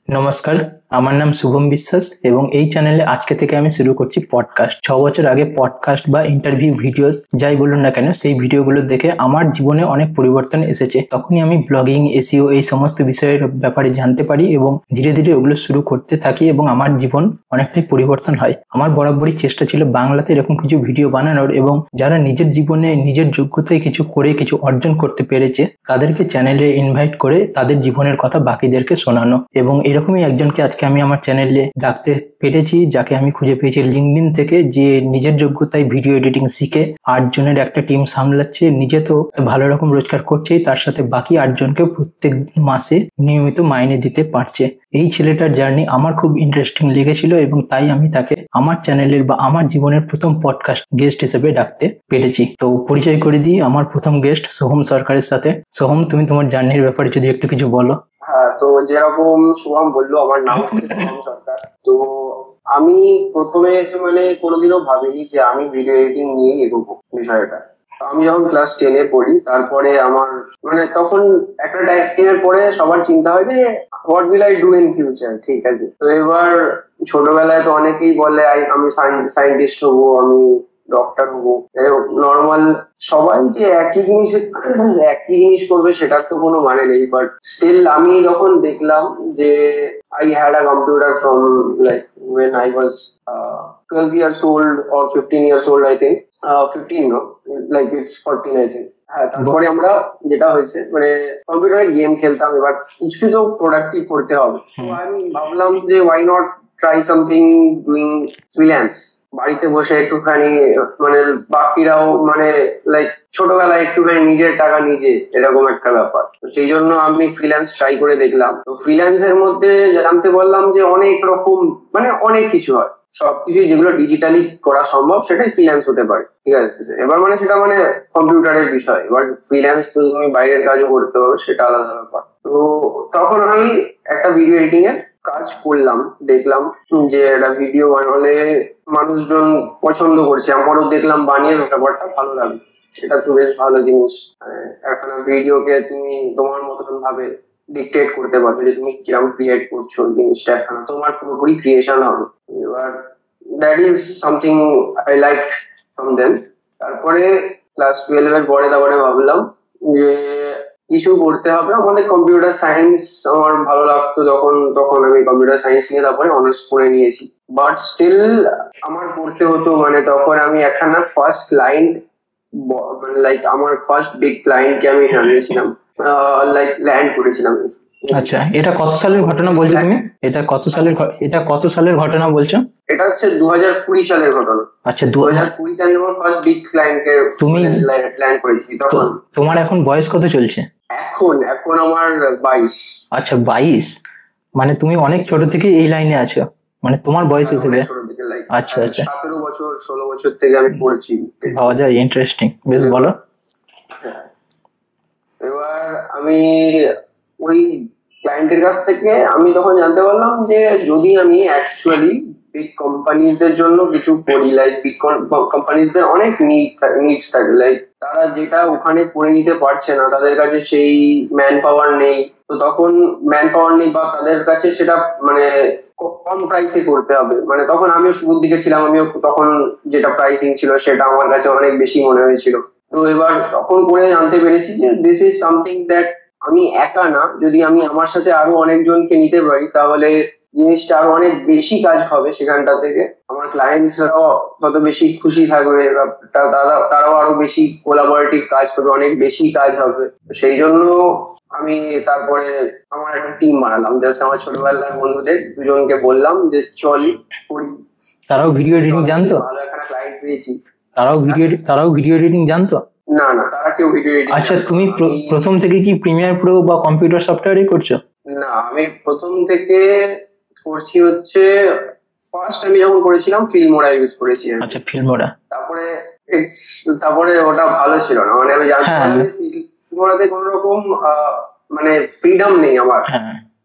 নমস্কার, আমার নাম শুভম বিশ্বাস এবং এই চ্যানেলে আজকে থেকে আমি শুরু করছি পডকাস্ট। 6 বছর আগে পডকাস্ট বা ইন্টারভিউ ভিডিওস যাই বলুন না কেন, সেই ভিডিওগুলো দেখে আমার জীবনে অনেক পরিবর্তন এসেছে। তখনই আমি ব্লগিং, এসইও এই সমস্ত বিষয়ের ব্যাপারে জানতে পারি এবং ধীরে ধীরে ওগুলো শুরু করতে থাকি এবং আমার জীবন অনেকটাই পরিবর্তন হয়। আমার বরাবরই চেষ্টা ছিল বাংলাতে এরকম কিছু ভিডিও বানানোর এবং যারা নিজের জীবনে নিজের যোগ্যতায় কিছু করে কিছু অর্জন করতে পেরেছে তাদেরকে চ্যানেলে ইনভাইট করে তাদের জীবনের কথা বাকিদেরকে শোনানো। এবং এরকমই একজনকে আজকে আমি আমার চ্যানেলে ডাকতে পেরেছি, যাকে আমি খুঁজে পেয়েছি লিঙ্কডইন থেকে, যে নিজের যোগ্যতায় ভিডিও এডিটিং শিখে 8 জনের একটা টিম সামলাচ্ছে, নিজে তো ভালো রকম রোজগার করছেই, তার সাথে বাকি 8 জনকে প্রত্যেক মাসে নিয়মিত মাইনে দিতে পারছে। এই ছেলেটার জার্নি আমার খুব ইন্টারেস্টিং লেগেছিল এবং তাই আমি তাকে আমার চ্যানেলের বা আমার জীবনের প্রথম পডকাস্ট গেস্ট হিসেবে ডাকতে পেরেছি। তো পরিচয় করে দিই আমার প্রথম গেস্ট সোহম সরকারের সাথে। সোহম, তুমি তোমার জার্নির ব্যাপারে যদি একটু কিছু বলো। হ্যাঁ, তো যেরকম শুভম বললো, আমার নাম হচ্ছে শুভম সরকার। তো আমি প্রথমে কোনোদিনও ভাবিনি যে আমি ভিডিও এডিটিং নিয়েই এগোবো বিষয়টা। তো আমি যখন ক্লাস 10-এ পড়ি, তারপরে আমার তখন একটা টাইমের পরে সবার চিন্তা হয় যে what will I do in future. ঠিক আছে, তো এবার ছোটবেলায় তো অনেকেই বলে আমি সায়েন্টিস্ট হবো, আমি ডক্টর হবো, নর্মাল সবাই যে একই জিনিস করবে সেটার তো কোনো মানে নেই। বাট স্টিল আমি যখন দেখলাম যে I had a computer from like when I was 12 years old or 15 years old, I think. 15 no, like it's 14 I think. হ্যাঁ, তারপরে আমরা যেটা হয়েছে কম্পিউটারে গেম খেলতাম, এবার কিছু তো প্রোডাক্টিভ করতে হবে। তো আমি ভাবলাম যে why not try something doing freelance, বাড়িতে বসে একটুখানি বাকিরাও লাইক ছোটবেলায় একটুখানি নিজের টাকা নিজে, এরকম একটা ব্যাপার। তো সেই জন্য আমি ফ্রিল্যান্স ট্রাই করে দেখলাম। তো ফ্রিল্যান্সের মধ্যে জানতে পারলাম যে অনেক রকম অনেক কিছু হয়। সবকিছু যেগুলো ডিজিটালি করা সম্ভব সেটাই ফ্রিল্যান্স হতে পারে। ঠিক আছে, এবার সেটা কম্পিউটারের বিষয়। এবার ফ্রিল্যান্স তো তুমি বাইরের কাজও করতে পারো, সেটা আলাদা ব্যাপার। তো তখন আমি একটা ভিডিও এডিটিং এর কাজ করলাম, দেখলাম যে একটা ভিডিও বানালে মানুষজন পছন্দ করছে, আমারও দেখলাম বানিয়ে ব্যাপারটা ভালো লাগবে। এটা তো বেশ ভালো জিনিস। একটা ভিডিওকে তুমি তোমার মতন ভাবে ডিকটেট করতে পারবে যে তুমি কিরকম ক্রিয়েট করছো জিনিসটা, একখানা তোমার পুরোপুরি ক্রিয়েশন হবে। এবার that is something I like from them. তারপরে ক্লাস 12 এর পরে তারপরে ভাবলাম যে কিছু করতে হবে। আমাদের কম্পিউটার সায়েন্স আমার ভালো লাগতো তখন আমি কম্পিউটার সায়েন্স নিয়ে তারপরে অনার্স করে নিয়েছি। বাট স্টিল আমার পড়তে হতো, তখন আমি একখানা ফার্স্ট ক্লায়েন্ট, লাইক আমার ফার্স্ট বিগ ক্লায়েন্টকে আমি জানিয়েছিলাম, লাইক ল্যান্ড করেছিলাম। আচ্ছা, এটা কত সালের ঘটনা বলছো তুমি? এটা কত সালের ঘটনা বলছো? এটা হচ্ছে 2020 সালের ঘটনা। আচ্ছা, 2020-তে আমি আমার ফার্স্ট বিগ ক্লায়েন্টকে তুমি ল্যান্ড করেছি। তখন তোমার এখন বয়স কত চলছে? এখন আমার 22। আচ্ছা, 22। তুমি অনেক ছোট থেকে এই লাইনে আছো, তোমার বয়স হিসেবে। আচ্ছা আচ্ছা, 17 বছর 16 বছর থেকে আমি পড়ছি। ভাবা যায়, ইন্টারেস্টিং, বেশ বলো। এবার আমি ওই ক্লায়েন্টের কাছ থেকে আমি তখন জানতে পারলাম যে যদি আমি অ্যাকচুয়ালি বিগ কোম্পানিজদের জন্য কিছু করি, লাইক বিগ কোম্পানিজদের অনেক নিডস থাকে, লাইক তারা যেটা ওখানে করে নিতে পারছে না, তাদের কাছে সেই ম্যান পাওয়ার নেই। তো তখন ম্যান পাওয়ার নেই বা তাদের কাছে সেটা কম প্রাইসে করতে হবে। তখন আমিও শুরুর দিকে ছিলাম, আমিও তখন যেটা প্রাইসিং ছিল সেটা আমার কাছে অনেক বেশি মনে হয়েছিল। তো এবার তখন করে জানতে পেরেছি যে দিস ইজ সামথিং দ্যাট আমি একা না, যদি আমি আমার সাথে আরো অনেকজনকে নিতে পারি তাহলে জিনিসটা আরো অনেক বেশি কাজ হবে। সেখানটা থেকে আমার ক্লায়েন্টসরাও তত বেশি খুশি থাকবে, তারাও আরো বেশি কোলাবোরেটিভ কাজ করবে, অনেক বেশি কাজ হবে। সেই জন্য আমি তারপরে আমার একটা টিম বানালাম, জাস্ট আমার ছোটবেলার বন্ধুদের 2জনকে বললাম যে চল করি। তারাও ভিডিও এডিটিং জানতো? ভালো একটা ক্লায়েন্ট পেয়েছি। তারাও ভিডিও এডিটিং জানতো? না, তারা কেউ ভিডিও এডিটিং। আচ্ছা, তুমি প্রথম থেকে কি প্রিমিয়ার প্রো বা কম্পিউটার সফটওয়্যারই করছো? না, আমি প্রথম থেকে করছি হচ্ছে ফার্স্ট আমি যখন করেছিলাম ফিল্মোরা ইউজ করেছি। আচ্ছা, ফিল্মোরা। তারপরে ওটা ভালো ছিল না, আমি জানতাম ফিল্মোরাতে কোনো রকম ফ্রিডম নেই আমার।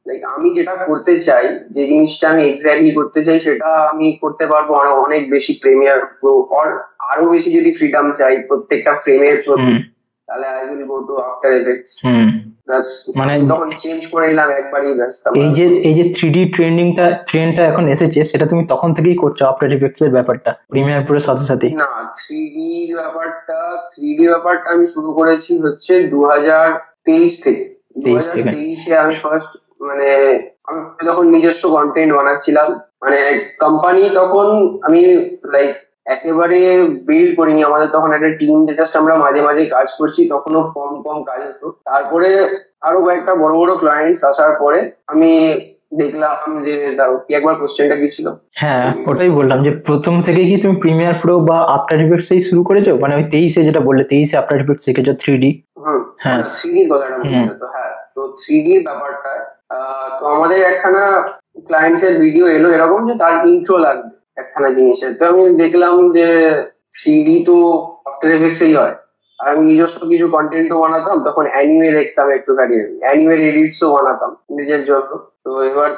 লাইক আমি যেটা করতে চাই, যে জিনিসটা আমি এক্স্যাক্টলি করতে চাই সেটা আমি করতে পারবো অনেক বেশি প্রিমিয়ার প্রো, আরো বেশি যদি ফ্রিডম চাই প্রত্যেকটা ফ্রেমের প্রতি, তাহলে I will go to after effects. মানে তখন চেঞ্জ করে নিলাম একবারই, ব্যাস। এই যে 3D ট্রেন্ডটা এখন এসেছে, সেটা তুমি তখন থেকেই করছো আফটার ইফেক্টস এর ব্যাপারটা প্রিমিয়ার প্রোর সাথে সাথে? না, 3D ব্যাপারটা আমি শুরু করেছি হচ্ছে 2023 থেকে। 2023-এ আমি ফার্স্ট মানে আমি তখন নিজস্ব কন্টেন্ট বানাচ্ছিলাম, মানে কোম্পানি তখন আমি লাইক একেবারে বিল্ড করিনি। আমাদের তখন একটা টিম, যে জাস্ট আমরা মাঝে মাঝে কাজ করছি, তখনও কম কম কাজ হতো। তারপরে আরো কয়েকটা বড় বড় ক্লায়েন্টস আসার পরে আমি দেখলাম যে, কি একবার কোশ্চেনটা কি ছিল? হ্যাঁ, ওটাই বললাম যে প্রথম থেকে কি তুমি প্রিমিয়ার প্রো বা আফটার ইফেক্টস এই শুরু করেছো? মানে ওই 23-এ যেটা বললে 23-এ আফটার ইফেক্টস শিখেছো 3D। হ্যাঁ, 3D কথাটা বলছি তো। হ্যাঁ, তো 3D ব্যাপারটা, তো আমাদের একখানা ক্লায়েন্টস এর ভিডিও এলো এরকম যে তার ইন্ট্রো লাগবে একখানা জিনিসের। তো আমি দেখলাম যে 3D তো আফটার ইফেক্টস এই হয়, আর আমি নিজস্ব কিছু কন্টেন্টও বানাতাম তখন, অ্যানিমে দেখতাম একটুখানি, অ্যানিমের এডিটসও বানাতাম নিজের জন্য। তো এবার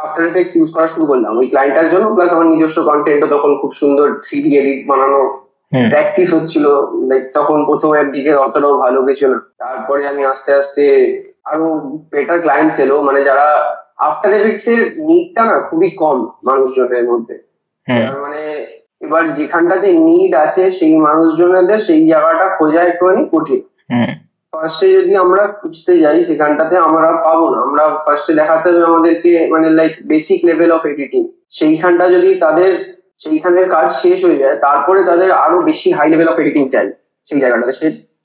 আফটার ইফেক্টস ইউজ করা শুরু করলাম ওই ক্লায়েন্টের জন্য, প্লাস আমার নিজস্ব কন্টেন্টও তখন খুব সুন্দর 3D এডিট বানানো প্র্যাকটিস হচ্ছিল। লাইক তখন প্রথমের দিকে অতটাও ভালো কিছু না, তারপরে আমি আস্তে আস্তে আরো বেটার ক্লায়েন্টস এলো, মানে যারা আফটার এফেক্টস এর নিডটা না খুবই কম মানুষজনের মধ্যে। মানে এবার যেখানটাতে নিড আছে সেই মানুষজনদের সেই জায়গাটা খোঁজা একটুখানি কঠিন। ফার্স্টে যদি আমরা খুঁজতে যাই সেখানটাতে আমরা পাবো না। আমরা ফার্স্টে দেখাতে হবে আমাদেরকে মানে like basic level of editing, সেইখানটা যদি তাদের সেইখানের কাজ শেষ হয়ে যায়, তারপরে তাদের আরো বেশি হাই লেভেল অফ এডিটিং চাই সেই জায়গাটাতে,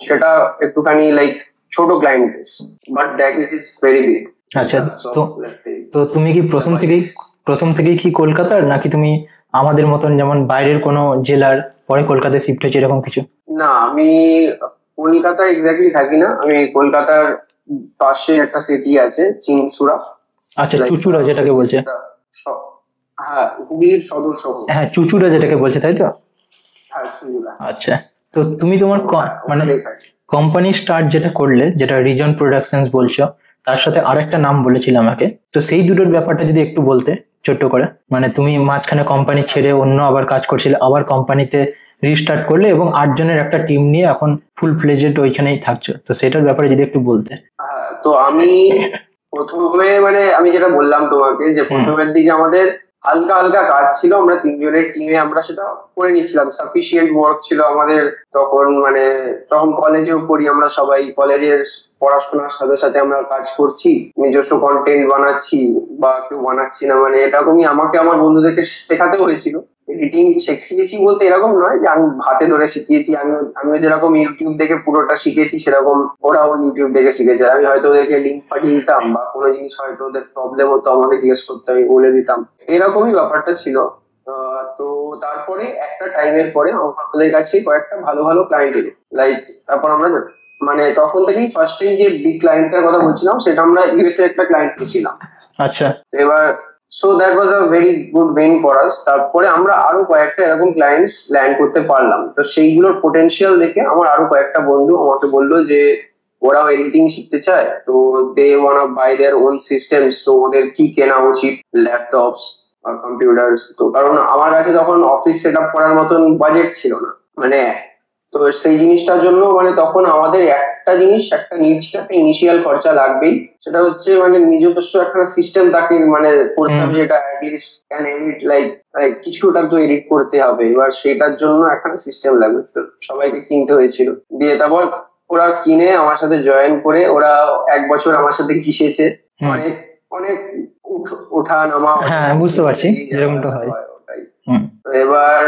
সেটা একটুখানি লাইক ছোট client, but that is very big. আচ্ছা, তো তুমি কি প্রথম থেকেই কি কলকাতার, নাকি তুমি আমাদের মতন যেমন বাইরের কোনো জেলার পরে কলকাতায় শিফট হয়েছে এরকম কিছু? না, আমি কলকাতায় এক্স্যাক্টলি থাকি না, আমি কলকাতার পাশে একটা সিটি আছে চিনসুরা। আচ্ছা, চুচুড়া যেটাকে বলছে। হ্যাঁ, হুগলির সদর শহর। হ্যাঁ, চুচুড়া যেটাকে বলছে, তাই তো? আচ্ছা, তো তুমি তোমার মানে কোম্পানি স্টার্ট যেটা করলে, যেটা রিজন প্রোডাকশনস বলছো, তার সাথে আরেকটা নাম বলেছিল আমাকে, তো সেই দুটোর ব্যাপারটা যদি একটু বলতে ছোট্ট করে। মানে তুমি মাঝখানে কোম্পানি ছেড়ে অন্য আবার কাজ করছিলে, আবার কোম্পানিতে রিস্টার্ট করলে এবং 8 জনের একটা টিম নিয়ে এখন ফুল ফ্লেজেড ওইখানেই থাকছো, তো সেটার ব্যাপারে যদি একটু বলতে। তো আমি প্রথমে মানে আমি যেটা বললাম তোমাকে, যে প্রথমের দিকে আমাদের হালকা হালকা কাজ ছিল, আমরা 3 জনের টিমে আমরা সেটা করে নিচ্ছিলাম, সাফিসিয়েন্ট ওয়ার্ক ছিল আমাদের তখন। মানে তখন কলেজেও পড়ি আমরা সবাই, কলেজের পড়াশোনার সাথে সাথে আমরা কাজ করছি, নিজস্ব কন্টেন্ট বানাচ্ছি বা কেউ বানাচ্ছি না, মানে এরকমই আমাকে আমার বন্ধুদেরকে শেখাতে হয়েছিল। এডিটিং শিখিয়েছি বলতে এরকম নয় যে আমি হাতে ধরে শিখিয়েছি, আমি যেরকম ইউটিউব দেখে পুরোটা শিখেছি সেরকম ওরাও ইউটিউব দেখে শিখেছে। আমি হয়তো ওদেরকে লিঙ্ক পাঠিয়ে দিতাম, বা কোনো জিনিস হয়তো ওদের প্রবলেম হতো আমাকে জিজ্ঞেস করতে, আমি বলে দিতাম, এরকমই ব্যাপারটা ছিল। তো তারপরে একটা টাইমের পরে আমাদের কাছে কয়েকটা ভালো ভালো ক্লায়েন্ট এলো, লাইক তারপর আমরা মানে তখন থেকেই ফার্স্ট টাইম যে বিগ ক্লায়েন্টের কথা বলছিলাম সেটা আমরা ইউএসএ একটা ক্লায়েন্ট পেয়েছিলাম। আচ্ছা, এবার so that was a very good win for us. তারপরে আমরা আরো কয়েকটা এরকম ক্লায়েন্টস ল্যান্ড করতে পারলাম। তো সেইগুলোর পোটেনশিয়াল দেখে আমার আরো কয়েকটা বন্ধু আমাকে বললো যে ওরাও এডিটিং শিখতে চায়, তো they want to buy their own systems, তো ওদের কি কেনা উচিত, ল্যাপটপস আর কম্পিউটার্স। তো কারণ আমার কাছে তখন অফিস সেট আপ করার মতন বাজেট ছিল না, মানে তো সেই জিনিসটার জন্য মানে তখন আমাদের একটা নিড ছিল, একটা ইনিশিয়াল খরচা লাগবেই, সেটা হচ্ছে মানে নিজস্ব একটা সিস্টেম তাকে মানে করতে হবে, যেটা অ্যাটলিস্ট ক্যান এডিট লাইক কিছুটা তো এডিট করতে হবে। এবার সেটার জন্য একটা সিস্টেম লাগবে, তো সবাইকে কিনতে হয়েছিল। দিয়ে তারপর ওরা কিনে আমার সাথে জয়েন করে ওরা 1 বছর আমার সাথে ঘিসেছে, অনেক অনেক ওঠা নামা। হ্যাঁ, বুঝতে পারছি যেরকমটা হয়। তো এবার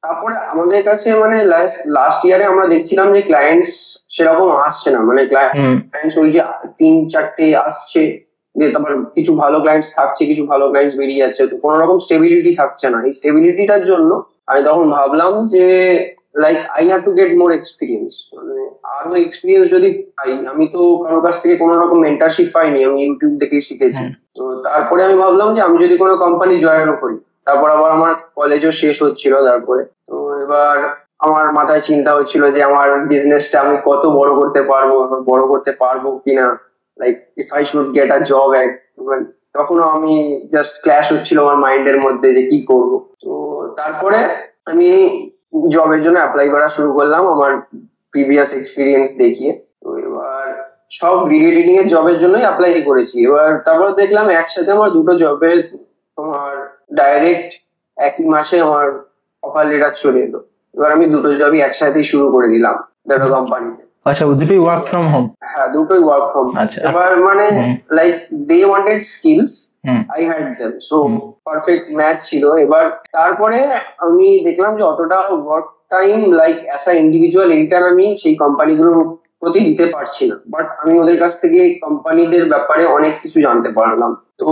তারপরে আমাদের কাছে মানে লাস্ট ইয়ারে আমরা দেখছিলাম যে ক্লায়েন্টস সেরকম আসছে না, মানে ক্লায়েন্টস ওই যে 3-4টে আসছে, যে তারপর কিছু ভালো ক্লায়েন্টস থাকছে, কিছু ভালো ক্লায়েন্টস বেরিয়ে যাচ্ছে, তো কোনো রকম স্টেবিলিটি থাকছে না। এই স্টেবিলিটিটার জন্য আমি তখন ভাবলাম যে like I have to get more experience, মানে আরো এক্সপিরিয়েন্স যদি পাই। আমি তো কারোর কাছ থেকে কোনো রকম মেন্টারশিপ পাইনি, আমি ইউটিউব দেখেই শিখেছি। তো তারপরে আমি ভাবলাম যে আমি যদি কোনো কোম্পানি জয়েনও করি, তারপর আবার আমার কলেজও শেষ হচ্ছিল তারপরে। তো এবার আমার মাথায় চিন্তা হচ্ছিল যে আমার বিজনেসটা আমি কত বড় করতে পারবো কিনা, like if I should get a job. তখনও আমি জাস্ট ক্ল্যাশ হচ্ছিল আমার মাইন্ডের মধ্যে যে কি করব। তো তারপরে আমি জবের জন্য অ্যাপ্লাই করা শুরু করলাম আমার প্রিভিয়াস এক্সপিরিয়েন্স দেখিয়ে। তো এবার সব ভিডিও এডিটিং এর জবের জন্যই অ্যাপ্লাই করেছি। এবার তারপর দেখলাম একসাথে আমার দুটো জবে তোমার ডাইরেক্ট একই মাসে আমার অফার লেটার চলে এলো। এবার আমি দুটো জবই একসাথেই শুরু করে দিলাম দুটো কোম্পানিতে। আচ্ছা, দুটোই ওয়ার্ক ফ্রম হোম? হ্যাঁ, দুটোই ওয়ার্ক ফ্রম হোম। আচ্ছা, এবার মানে like they wanted skills, I had them, so perfect match ছিল। এবার তারপরে আমি দেখলাম যে অতটা work time like as a individual editor আমি সেই কোম্পানিগুলোর প্রতি দিতে পারছি না। বাট আমি ওদের কাছ থেকে কোম্পানিদের ব্যাপারে অনেক কিছু জানতে পারলাম। তো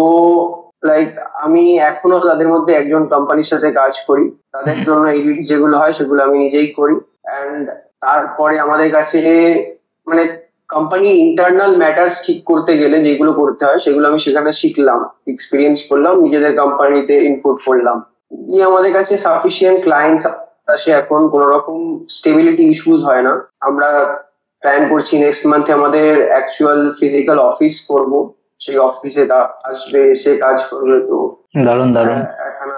লাইক আমি এখনো তাদের মধ্যে একজন কোম্পানির সাথে কাজ করি, তাদের জন্য এডিট যেগুলো হয় সেগুলো আমি নিজেই করি। অ্যান্ড তারপরে আমাদের কাছে মানে কোম্পানি ইন্টারনাল ম্যাটার্স ঠিক করতে গেলে যেগুলো করতে হয় সেগুলো আমি সেখানে শিখলাম, এক্সপিরিয়েন্স করলাম, নিজেদের কোম্পানিতে ইনপুট করলাম। দিয়ে আমাদের কাছে সাফিসিয়েন্ট ক্লায়েন্টস আসে এখন, কোনো রকম স্টেবিলিটি ইস্যুস হয় না। আমরা প্ল্যান করছি নেক্সট মান্থে আমাদের অ্যাকচুয়াল ফিজিক্যাল অফিস করব, সেই অফিসে আসবে, এসে কাজ করবে। তো দারুণ দারুণ একখানা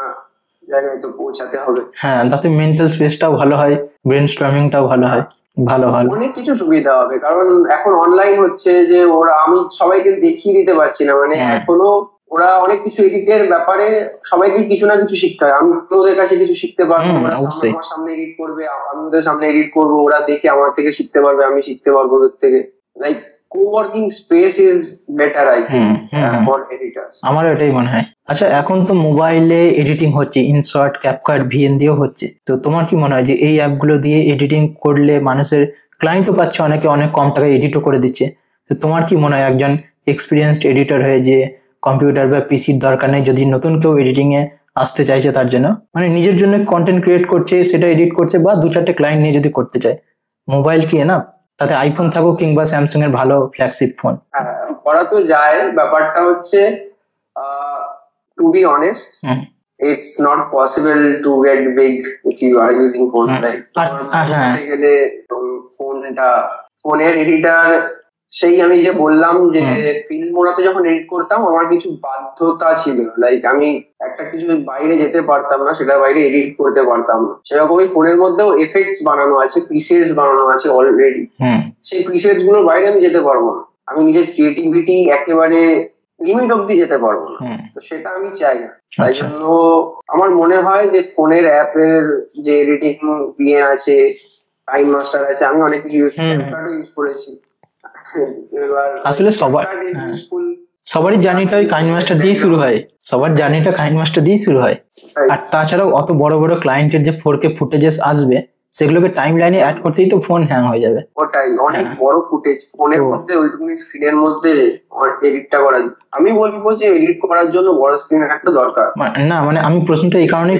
জায়গায় তো পৌঁছাতে হবে। হ্যাঁ, তাতে মেন্টাল স্পেসটাও ভালো হয়, ব্রেন স্টর্মিংটাও ভালো হয়, ভালো ভালো অনেক কিছু সুবিধা হবে। কারণ এখন অনলাইন হচ্ছে যে আমি সবাইকে দেখিয়ে দিতে পারছি না, মানে এখনো ওরা অনেক কিছু এডিটের ব্যাপারে সবাইকে কিছু না কিছু শিখতে হয়। আমি ওদের কাছে কিছু শিখতে পারবো, আমার সামনে এডিট করবে, আমি ওদের সামনে এডিট করবো, ওরা দেখে আমার থেকে শিখতে পারবে, আমি শিখতে পারবো ওদের থেকে। Like coworking space is better I think for editors. আমারও এটাই মনে হয়। আচ্ছা, এখন তো মোবাইলে এডিটিং হচ্ছে, ইনশর্ট, ক্যাপকাট, ভিএন দিয়েও হচ্ছে। তো তোমার কি মনে হয় যে এই অ্যাপগুলো দিয়ে এডিটিং করলে মানুষের ক্লায়েন্টও পাচ্ছে, অনেকে অনেক কম টাকায় এডিটও করে দিচ্ছে। তো তোমার কি মনে হয় একজন এক্সপিরিয়েন্সড এডিটর হয়ে যে কম্পিউটার বা পিসির দরকার নেই, যদি নতুন কেউ এডিটিং এ আসতে চাইছে তার জন্য, মানে নিজের জন্য কন্টেন্ট ক্রিয়েট করছে, সেটা এডিট করছে, বা দু চারটে ক্লায়েন্ট নিয়ে যদি করতে চায়, মোবাইল কি না, তাতে আইফোন থাকুক কিংবা স্যামসাং এর ভালো ফ্ল্যাগশিপ ফোন, করা তো যায়। ব্যাপারটা হচ্ছে to be honest, it's not possible to get big if you are using phone. Like গেলে ফোনের এডিটার, সেই আমি যে বললাম যে ফিল্ম মোড়াতে যখন এডিট করতাম আমার কিছু বাধ্যতা ছিল, লাইক আমি একটা কিছু বাইরে যেতে পারতাম না, সেটা বাইরে এডিট করতে পারতাম না। সেরকমই ফোনের মধ্যেও এফেক্টস বানানো আছে, প্রিসেটস বানানো আছে অলরেডি, সেই প্রিসেটস গুলোর বাইরে আমি যেতে পারবো না। আমি নিজের ক্রিয়েটিভিটি একেবারে লিমিট অব্দি যেতে পারবো না, তো সেটা আমি চাই না। তাই জন্য আমার মনে হয় যে ফোনের অ্যাপের যে এডিটিং ভিএন আছে, টাইম মাস্টার আছে, আমি অনেক কিছু ইউজ করেছি। আসলে সবারই জার্নিটা ওই কাইন মাস্টার দিয়ে শুরু হয়, সবার জার্নিটা কাইন মাস্টার দিয়ে শুরু হয়। আর তাছাড়াও অত বড় বড় ক্লায়েন্টের যে 4K ফুটেজেস আসবে, সেগুলোকে টাইম লাইনে অ্যাড করতেই তো ফোন হ্যাং হয়ে যাবে। ওটাই, অনেক বড় ফুটেজ ফোনের মধ্যে, ওইটুকুনি স্ক্রিনের মধ্যে এডিটটা করা। আমি বলবো যে এডিট করার জন্য বড় স্ক্রিন একটা দরকার না, মানে আমি প্রশ্নটা এই কারণেই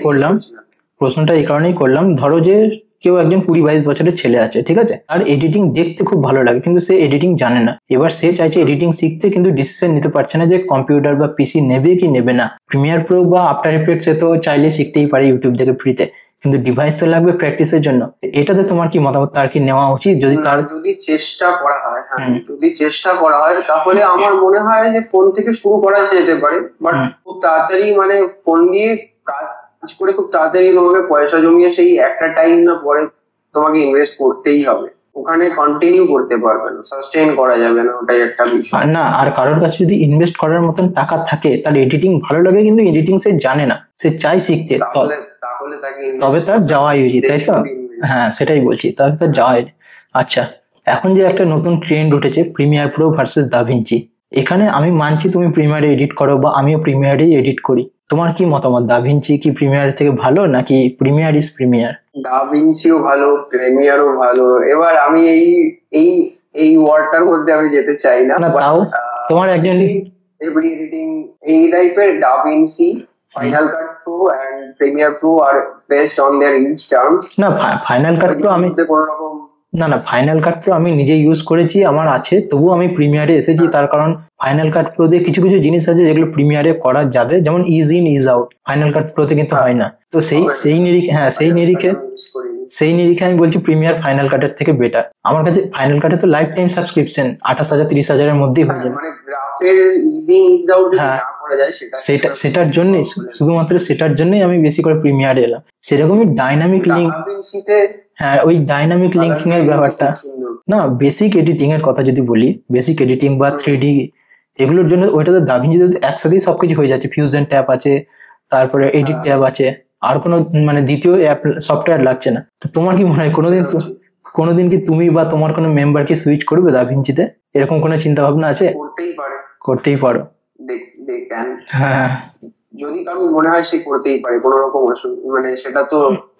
করলাম, ধরো যে কেউ একজন 20-22 বছরের ছেলে আছে, ঠিক আছে, আর এডিটিং দেখতে খুব ভালো লাগে, কিন্তু সে এডিটিং জানে না। এবার সে চাইছে এডিটিং শিখতে, কিন্তু ডিসিশন নিতে পারছে না যে কম্পিউটার বা পিসি নেবে কি নেবে না। প্রিমিয়ার প্রো বা আফটার এফেক্টস এ তো চাইলে শিখতেই পারে ইউটিউব থেকে ফ্রিতে, কিন্তু ডিভাইস তো লাগবে প্র্যাকটিসের জন্য। এটাতে তোমার কি মতামত, তার কি নেওয়া উচিত? যদি চেষ্টা করা হয়, যদি চেষ্টা করা হয়, তাহলে আমার মনে হয় যে ফোন থেকে শুরু করা যেতে পারে। বাট খুব তাড়াতাড়ি মানে ফোন দিয়ে কাজ করে খুব তাড়াতাড়ি তোমাকে পয়সা জমিয়ে সেই একটা টাইম না পরে তোমাকে ইনভেস্ট করতেই হবে, ওখানে কন্টিনিউ করতে পারবে না, সাস্টেইন করা যাবে না, ওটাই একটা বিষয় না। আর কারোর কাছে যদি ইনভেস্ট করার মতন টাকা থাকে, তার এডিটিং ভালো লাগে, কিন্তু এডিটিং সে জানে না, সে চাই শিখতে, তবে তার যাওয়াই উচিত, তাই তো? হ্যাঁ, সেটাই বলছি, তবে তার যাওয়াই। আচ্ছা, এখন যে একটা নতুন ট্রেন্ড উঠেছে, প্রিমিয়ার প্রো ভার্সেস দাভিঞ্চি, এখানে আমি মানছি তুমি প্রিমিয়ারে এডিট করো, বা আমিও প্রিমিয়ারেই এডিট করি। তোমার কি মতামত, দাভিঞ্চি কি প্রিমিয়ার থেকে ভালো, নাকি প্রিমিয়ার ইজ প্রিমিয়ার? দাভিঞ্চিও ভালো, প্রিমিয়ারও ভালো। এবার আমি এই ওয়ার্ডটার মধ্যে আমি যেতে চাই না। তাও তোমার একজন এভরি এডিটিং এই টাইপের Da Vinci, Final Cut Pro and Premiere Pro আর best on their each terms. না, ফাইনাল কাট প্রো আমি ফাইনাল কাট প্রো আমি নিজে ইউজ করেছি, আমার আছে, তবুও আমি প্রিমিয়ারে এসেছি। তার কারণ ফাইনাল কাট প্রো দিয়ে কিছু কিছু জিনিস আছে যেগুলো প্রিমিয়ারে করা যাবে, যেমন ease in ease out Final Cut প্রোতে কিন্তু হয় না। তো সেই নিরিখে আমি বলছি প্রিমিয়ার ফাইনাল কাটের থেকে বেটার। আমার কাছে ফাইনাল কাটে তো লাইফ টাইম সাবস্ক্রিপশন 28,000 30,000-এর মধ্যেই হয়ে যাবে। হ্যাঁ, সেটার জন্যই, শুধুমাত্র সেটার জন্যই আমি বেশি করে প্রিমিয়ারে এলাম। সেরকমই ডাইনামিক লিঙ্ক, হ্যাঁ, ওই ডাইনামিক লিঙ্কিং এর ব্যাপারটা, না বেসিক এডিটিং এর কথা যদি বলি, বেসিক এডিটিং বা 3D এগুলোর জন্য ওইটাতে দাভিঞ্চিতে একসাথেই সবকিছু হয়ে যাচ্ছে। ফিউশন ট্যাব আছে, তারপরে এডিট ট্যাব আছে, আর কোনো মানে দ্বিতীয় অ্যাপ সফটওয়্যার লাগছে না। তো তোমার কি মনে হয় কোনোদিন কি তুমি বা তোমার কোনো মেম্বার কি সুইচ করবে দাভিঞ্চিতে? এরকম কোনো চিন্তা ভাবনা আছে? করতেই পারো। হ্যাঁ, যদি কারো মনে হয় সে করতেই পারে, কোনো রকম মানে সেটা তো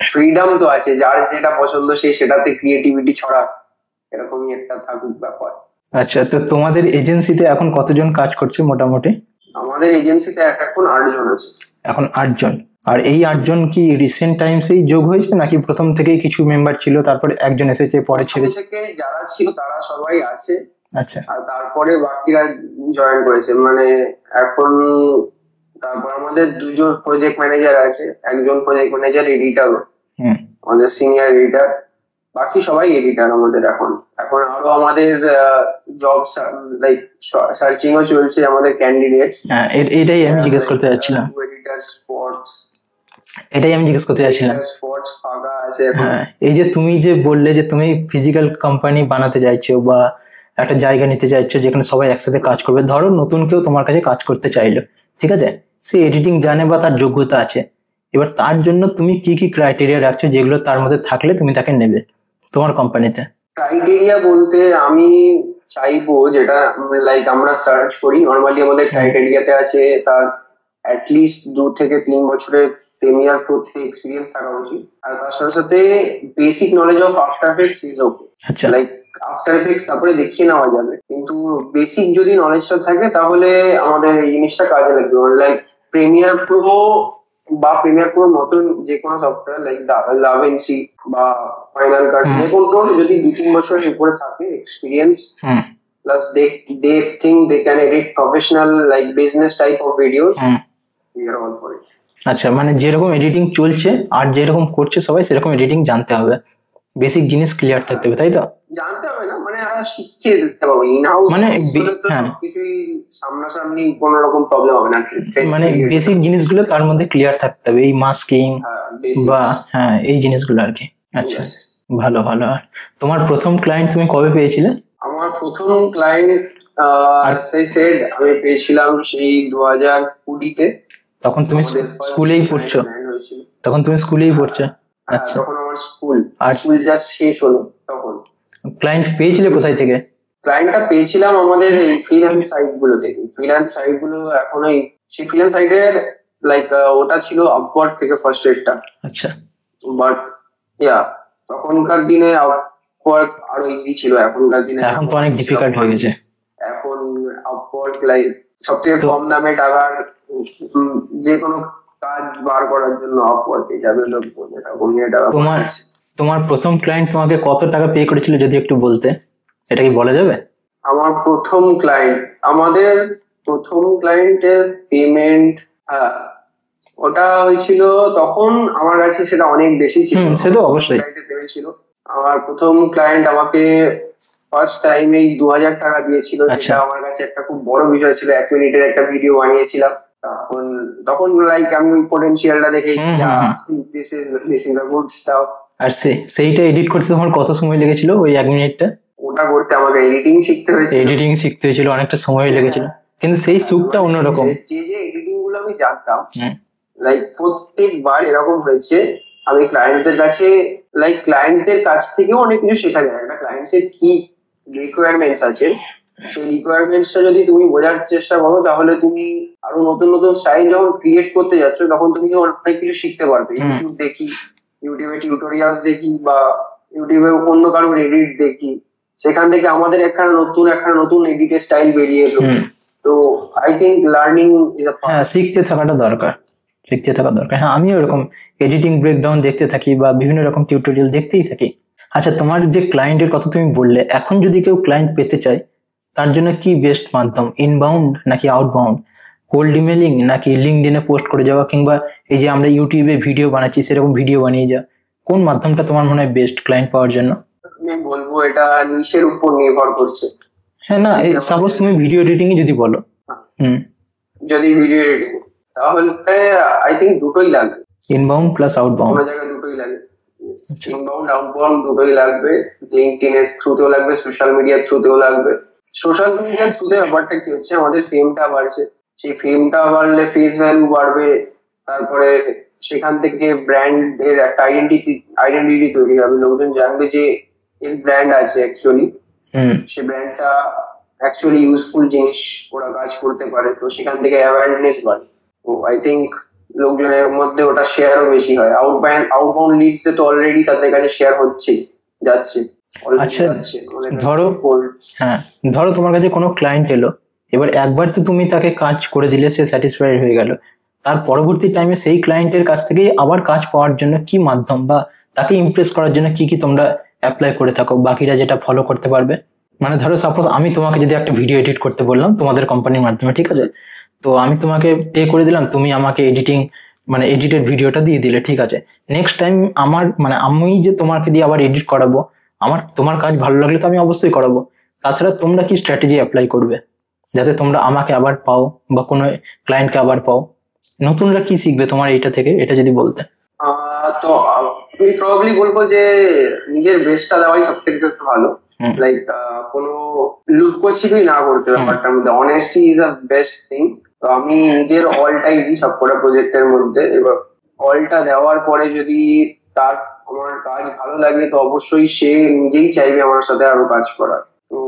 ফ্রিডম তো আছে, যার যেটা পছন্দ সে সেটাতে ক্রিয়েটিভিটি ছড়া, এরকমই একটা থাকুক ব্যাপার। আচ্ছা, তো তোমাদের এজেন্সিতে এখন কতজন কাজ করছে মোটামুটি? আমাদের এজেন্সিতে এখন 8 জন আছে। এখন 8 জন। আর এই 8 জন কি রিসেন্ট টাইমসেই যোগ হয়েছে নাকি প্রথম থেকেই কিছু মেম্বার ছিল তারপরে একজন এসেছে পরে ছেড়েছে? থেকে যারা ছিল তারা সবাই আছে। আচ্ছা, আর তারপরে বাকিরা জয়েন করেছে, মানে এখন তারপর আমাদের 2 জন প্রজেক্ট ম্যানেজার আছে, একজন প্রজেক্ট ম্যানেজার এডিটর, আমাদের সিনিয়র এডিটর, বাকি সবাই এডিটর আমাদের। এখন আরো আমাদের জব লাইক সার্চিং ও চলছে আমাদের ক্যান্ডিডেটস। হ্যাঁ, এটাই আমি জিজ্ঞেস করতে যাচ্ছিলাম। স্পোর্টস ফাঁকা আছে এখন। হ্যাঁ, এই যে তুমি যে বললে যে তুমি ফিজিক্যাল কোম্পানি বানাতে চাইছো বা একটা জায়গা নিতে চাইছো যেখানে সবাই একসাথে কাজ করবে, ধরো নতুন কেউ তোমার কাছে কাজ করতে চাইলো, ঠিক আছে, সে এডিটিং জানে বা তার যোগ্যতা আছে, এবার তার জন্য তুমি কি কি ক্রাইটেরিয়া রাখছো যেগুলো তার মধ্যে থাকলে তুমি তাকে নেবে তোমার কোম্পানিতে? ক্রাইটেরিয়া বলতে আমি চাইবো যেটা লাইক আমরা সার্চ করি নর্মালি, আমাদের ক্রাইটেরিয়াতে আছে তার অ্যাটলিস্ট 2 থেকে 3 বছরের প্রিমিয়ার প্রো এক্সপিরিয়েন্স থাকা উচিত, আর তার সাথে সাথে basic knowledge of after effects is okay. আচ্ছা, লাইক আফটার এফেক্টস তারপরে দেখিয়ে নেওয়া যাবে, কিন্তু বেসিক যদি নলেজটা থাকে তাহলে আমাদের এই জিনিসটা কাজে লাগবে। লাইক প্রিমিয়ার প্রো বা প্রিমিয়ার প্রোর মতন যে কোনো সফটওয়্যার লাইক দাভিঞ্চি বা ফাইনাল কাট, যে কোনো যদি 2-3 বছরের উপরে থাকে experience, plus they think they can edit professional like business type of videos, we are all for it. আচ্ছা, মানে যেরকম এডিটিং চলছে আর যেরকম করছে সবাই সেরকম এডিটিং জানতে হবে, বেসিক জিনিস ক্লিয়ার থাকতে হবে, তাই তো? জানতে হবে না মানে আমরা শিখিয়ে দিতে পারবো ইনহাউস, মানে হ্যাঁ, কিছুই সামনাসামনি কোনো রকম প্রবলেম হবে না, মানে বেসিক জিনিসগুলো তার মধ্যে ক্লিয়ার থাকতে হবে, এই মাস্কিং বা হ্যাঁ এই জিনিসগুলো আর কি। আচ্ছা, ভালো। আর তোমার প্রথম ক্লায়েন্ট তুমি কবে পেয়েছিলে? আমার প্রথম ক্লায়েন্ট আমি পেয়েছিলাম সেই 2020-তে। তখন তুমি স্কুলেই পড়ছো? আচ্ছা, তখন আমার স্কুল জাস্ট শেষ হলো। তখন ক্লায়েন্ট পেয়েছিলে কোথায় থেকে? ক্লায়েন্টটা পেয়েছিলাম আমাদের এই ফ্রিল্যান্স সাইট গুলো থেকে। ফ্রিল্যান্স সাইট গুলো এখন ওই সেই ফ্রিল্যান্স সাইটের লাইক ওটা ছিল আপওয়ার্ক থেকে ফার্স্ট রেটটা। আচ্ছা, বাট তখনকার দিনে আপওয়ার্ক আরো ইজি ছিল, এখনকার দিনে এখন তো অনেক ডিফিকাল্ট হয়ে গেছে। এখন আপওয়ার্ক লাইক সবথেকে কম দামে টাকার যে কোনো কাজ বার করার জন্য আপওয়ার্কে যাবে লোক। তোমার প্রথম ক্লায়েন্ট তোমাকে কত টাকা পে করেছিল যদি একটু বলতে? এটা কি বলা যাবে? আমার প্রথম ক্লায়েন্ট, আমাদের প্রথম ক্লায়েন্টের পেমেন্ট ওটা হয়েছিল তখন আমার কাছে সেটা অনেক বেশি ছিল। সে তো অবশ্যই ছিল। আমার প্রথম ক্লায়েন্ট আমাকে ফার্স্ট টাইম এই 2000 টাকা দিয়েছিল, যেটা আমার কাছে একটা খুব বড় বিষয় ছিল। 1 মিনিটের একটা ভিডিও বানিয়েছিলাম, তখন লাইক আমি ওই পটেনশিয়ালটা দেখে this is a good stuff. আর সেইটা এডিট করতে তোমার কত সময় লেগেছিল ওই 1 মিনিটটা? ওটা করতে আমাকে এডিটিং শিখতে হয়েছিল, অনেকটা সময় লেগেছিল, কিন্তু সেই সুখটা অন্যরকম। যে এডিটিং গুলো আমি জানতাম, লাইক প্রত্যেকবার এরকম হয়েছে আমি ক্লায়েন্টসদের কাছ থেকেও অনেক কিছু শেখা যায়। একটা ক্লায়েন্টসের কি রিকোয়ারমেন্টস আছে, সেই রিকোয়ারমেন্টসটা যদি তুমি বোঝার চেষ্টা করো তাহলে তুমি আরো নতুন স্টাইল যখন ক্রিয়েট করতে যাচ্ছ তখন তুমি অনেক কিছু শিখতে পারবে। ইউটিউবে টিউটোরিয়ালস দেখি বা ইউটিউবে অন্য কারোর এডিট দেখি, সেখান থেকে আমাদের একটা নতুন এডিটের স্টাইল বেরিয়ে এলো। তো আই থিঙ্ক লার্নিং ইজ শিখতে থাকাটা দরকার। হ্যাঁ, আমিও এরকম এডিটিং ব্রেকডাউন দেখতে থাকি বা বিভিন্ন রকম টিউটোরিয়াল দেখতেই থাকি। আচ্ছা, তোমার যে ক্লায়েন্টের কথা তুমি বললে, এখন যদি কেউ ক্লায়েন্ট পেতে চায় তার জন্য কি বেস্ট মাধ্যম? ইনবাউন্ড নাকি আউটবাউন্ড? কোল্ড ইমেলিং নাকি লিঙ্কডইনে পোস্ট করে যাওয়া, কিংবা এই যে আমরা ইউটিউবে ভিডিও বানাচ্ছি সেরকম ভিডিও বানিয়ে যাওয়া? কোন মাধ্যমটা তোমার মনে হয় বেস্ট ক্লায়েন্ট পাওয়ার জন্য? আমি বলবো এটা নিশের উপর নির্ভর করছে। হ্যাঁ, না সাপোজ তুমি ভিডিও এডিটিং যদি বলো, যদি ভিডিও এডিটিং, তাহলে আই থিঙ্ক দুটোই লাগে, ইনবাউন্ড প্লাস আউটবাউন্ড। কোনো জায়গায় দুটোই লাগে। ইনবাউন্ড আউটবাউন্ড দুটোই লাগবে, লিঙ্কডইন এর থ্রুতেও লাগবে, সোশ্যাল মিডিয়ার থ্রুতেও লাগবে। সোশ্যাল মিডিয়ার থ্রুতে ব্যাপারটা কি হচ্ছে, আমাদের ফেমটা বাড়ছে, সেই ফেমটা বাড়লে ফেস ভ্যালু বাড়বে, তারপরে সেখান থেকে ব্র্যান্ডের একটা আইডেন্টিটি তৈরি হবে, লোকজন জানবে যে এর ব্র্যান্ড আছে অ্যাকচুয়ালি, সে ব্র্যান্ডটা অ্যাকচুয়ালি ইউজফুল জিনিস ওরা কাজ করতে পারে, তো সেখান থেকে অ্যাওয়ারনেস বাড়ে। তো আই থিঙ্ক লোকজনের মধ্যে ওটা শেয়ারও বেশি হয়। আউটবাউন্ড লিডস তো অলরেডি তাদের কাছে শেয়ার হচ্ছে, যাচ্ছে। আচ্ছা ধরো, হ্যাঁ ধরো তোমার কাছে কোনো ক্লায়েন্ট এলো, এবার একবার তো তুমি তাকে কাজ করে দিলে, সে স্যাটিসফাইড হয়ে গেল, তার পরবর্তী টাইমে সেই ক্লায়েন্টের কাছ থেকে আবার কাজ পাওয়ার জন্য কি মাধ্যম বা তাকে ইমপ্রেস করার জন্য কি কি তোমরা অ্যাপ্লাই করে থাকো, বাকিরা যেটা ফলো করতে পারবে? মানে ধরো সাপোজ আমি তোমাকে যদি একটা ভিডিও এডিট করতে বললাম তোমাদের কোম্পানির মাধ্যমে, ঠিক আছে, তো আমি তোমাকে পে করে দিলাম, তুমি আমাকে এডিটেড ভিডিওটা দিয়ে দিলে, ঠিক আছে। নেক্সট টাইম আমি যে তোমাকে দিয়ে আবার এডিট করাবো, তোমার কাজ ভালো লাগলে তো আমি অবশ্যই করাবো। তাছাড়া তোমরা কি স্ট্র্যাটেজি অ্যাপ্লাই করবে যাতে তোমরা আমাকে আবার পাও বা কোনো ক্লায়েন্টকে আবার পাও? নতুনরা কি শিখবে তোমার এইটা থেকে, এটা যদি বলতে। তো আমি প্রবাবলি বলবো যে নিজের বেস্টটা দেওয়াই সব থেকে ভালো। লাইক কোনো লুকোছিপি না করতে, ব্যাপারটার মধ্যে honesty is a best thing. তো আমি নিজের অলটাই দিই সবকটা প্রজেক্টের মধ্যে। এবার অলটা দেওয়ার পরে যদি আমার কাজ ভালো লাগে, তো অবশ্যই সে নিজেই চাইবে আমার সাথে আরো কাজ করার। তো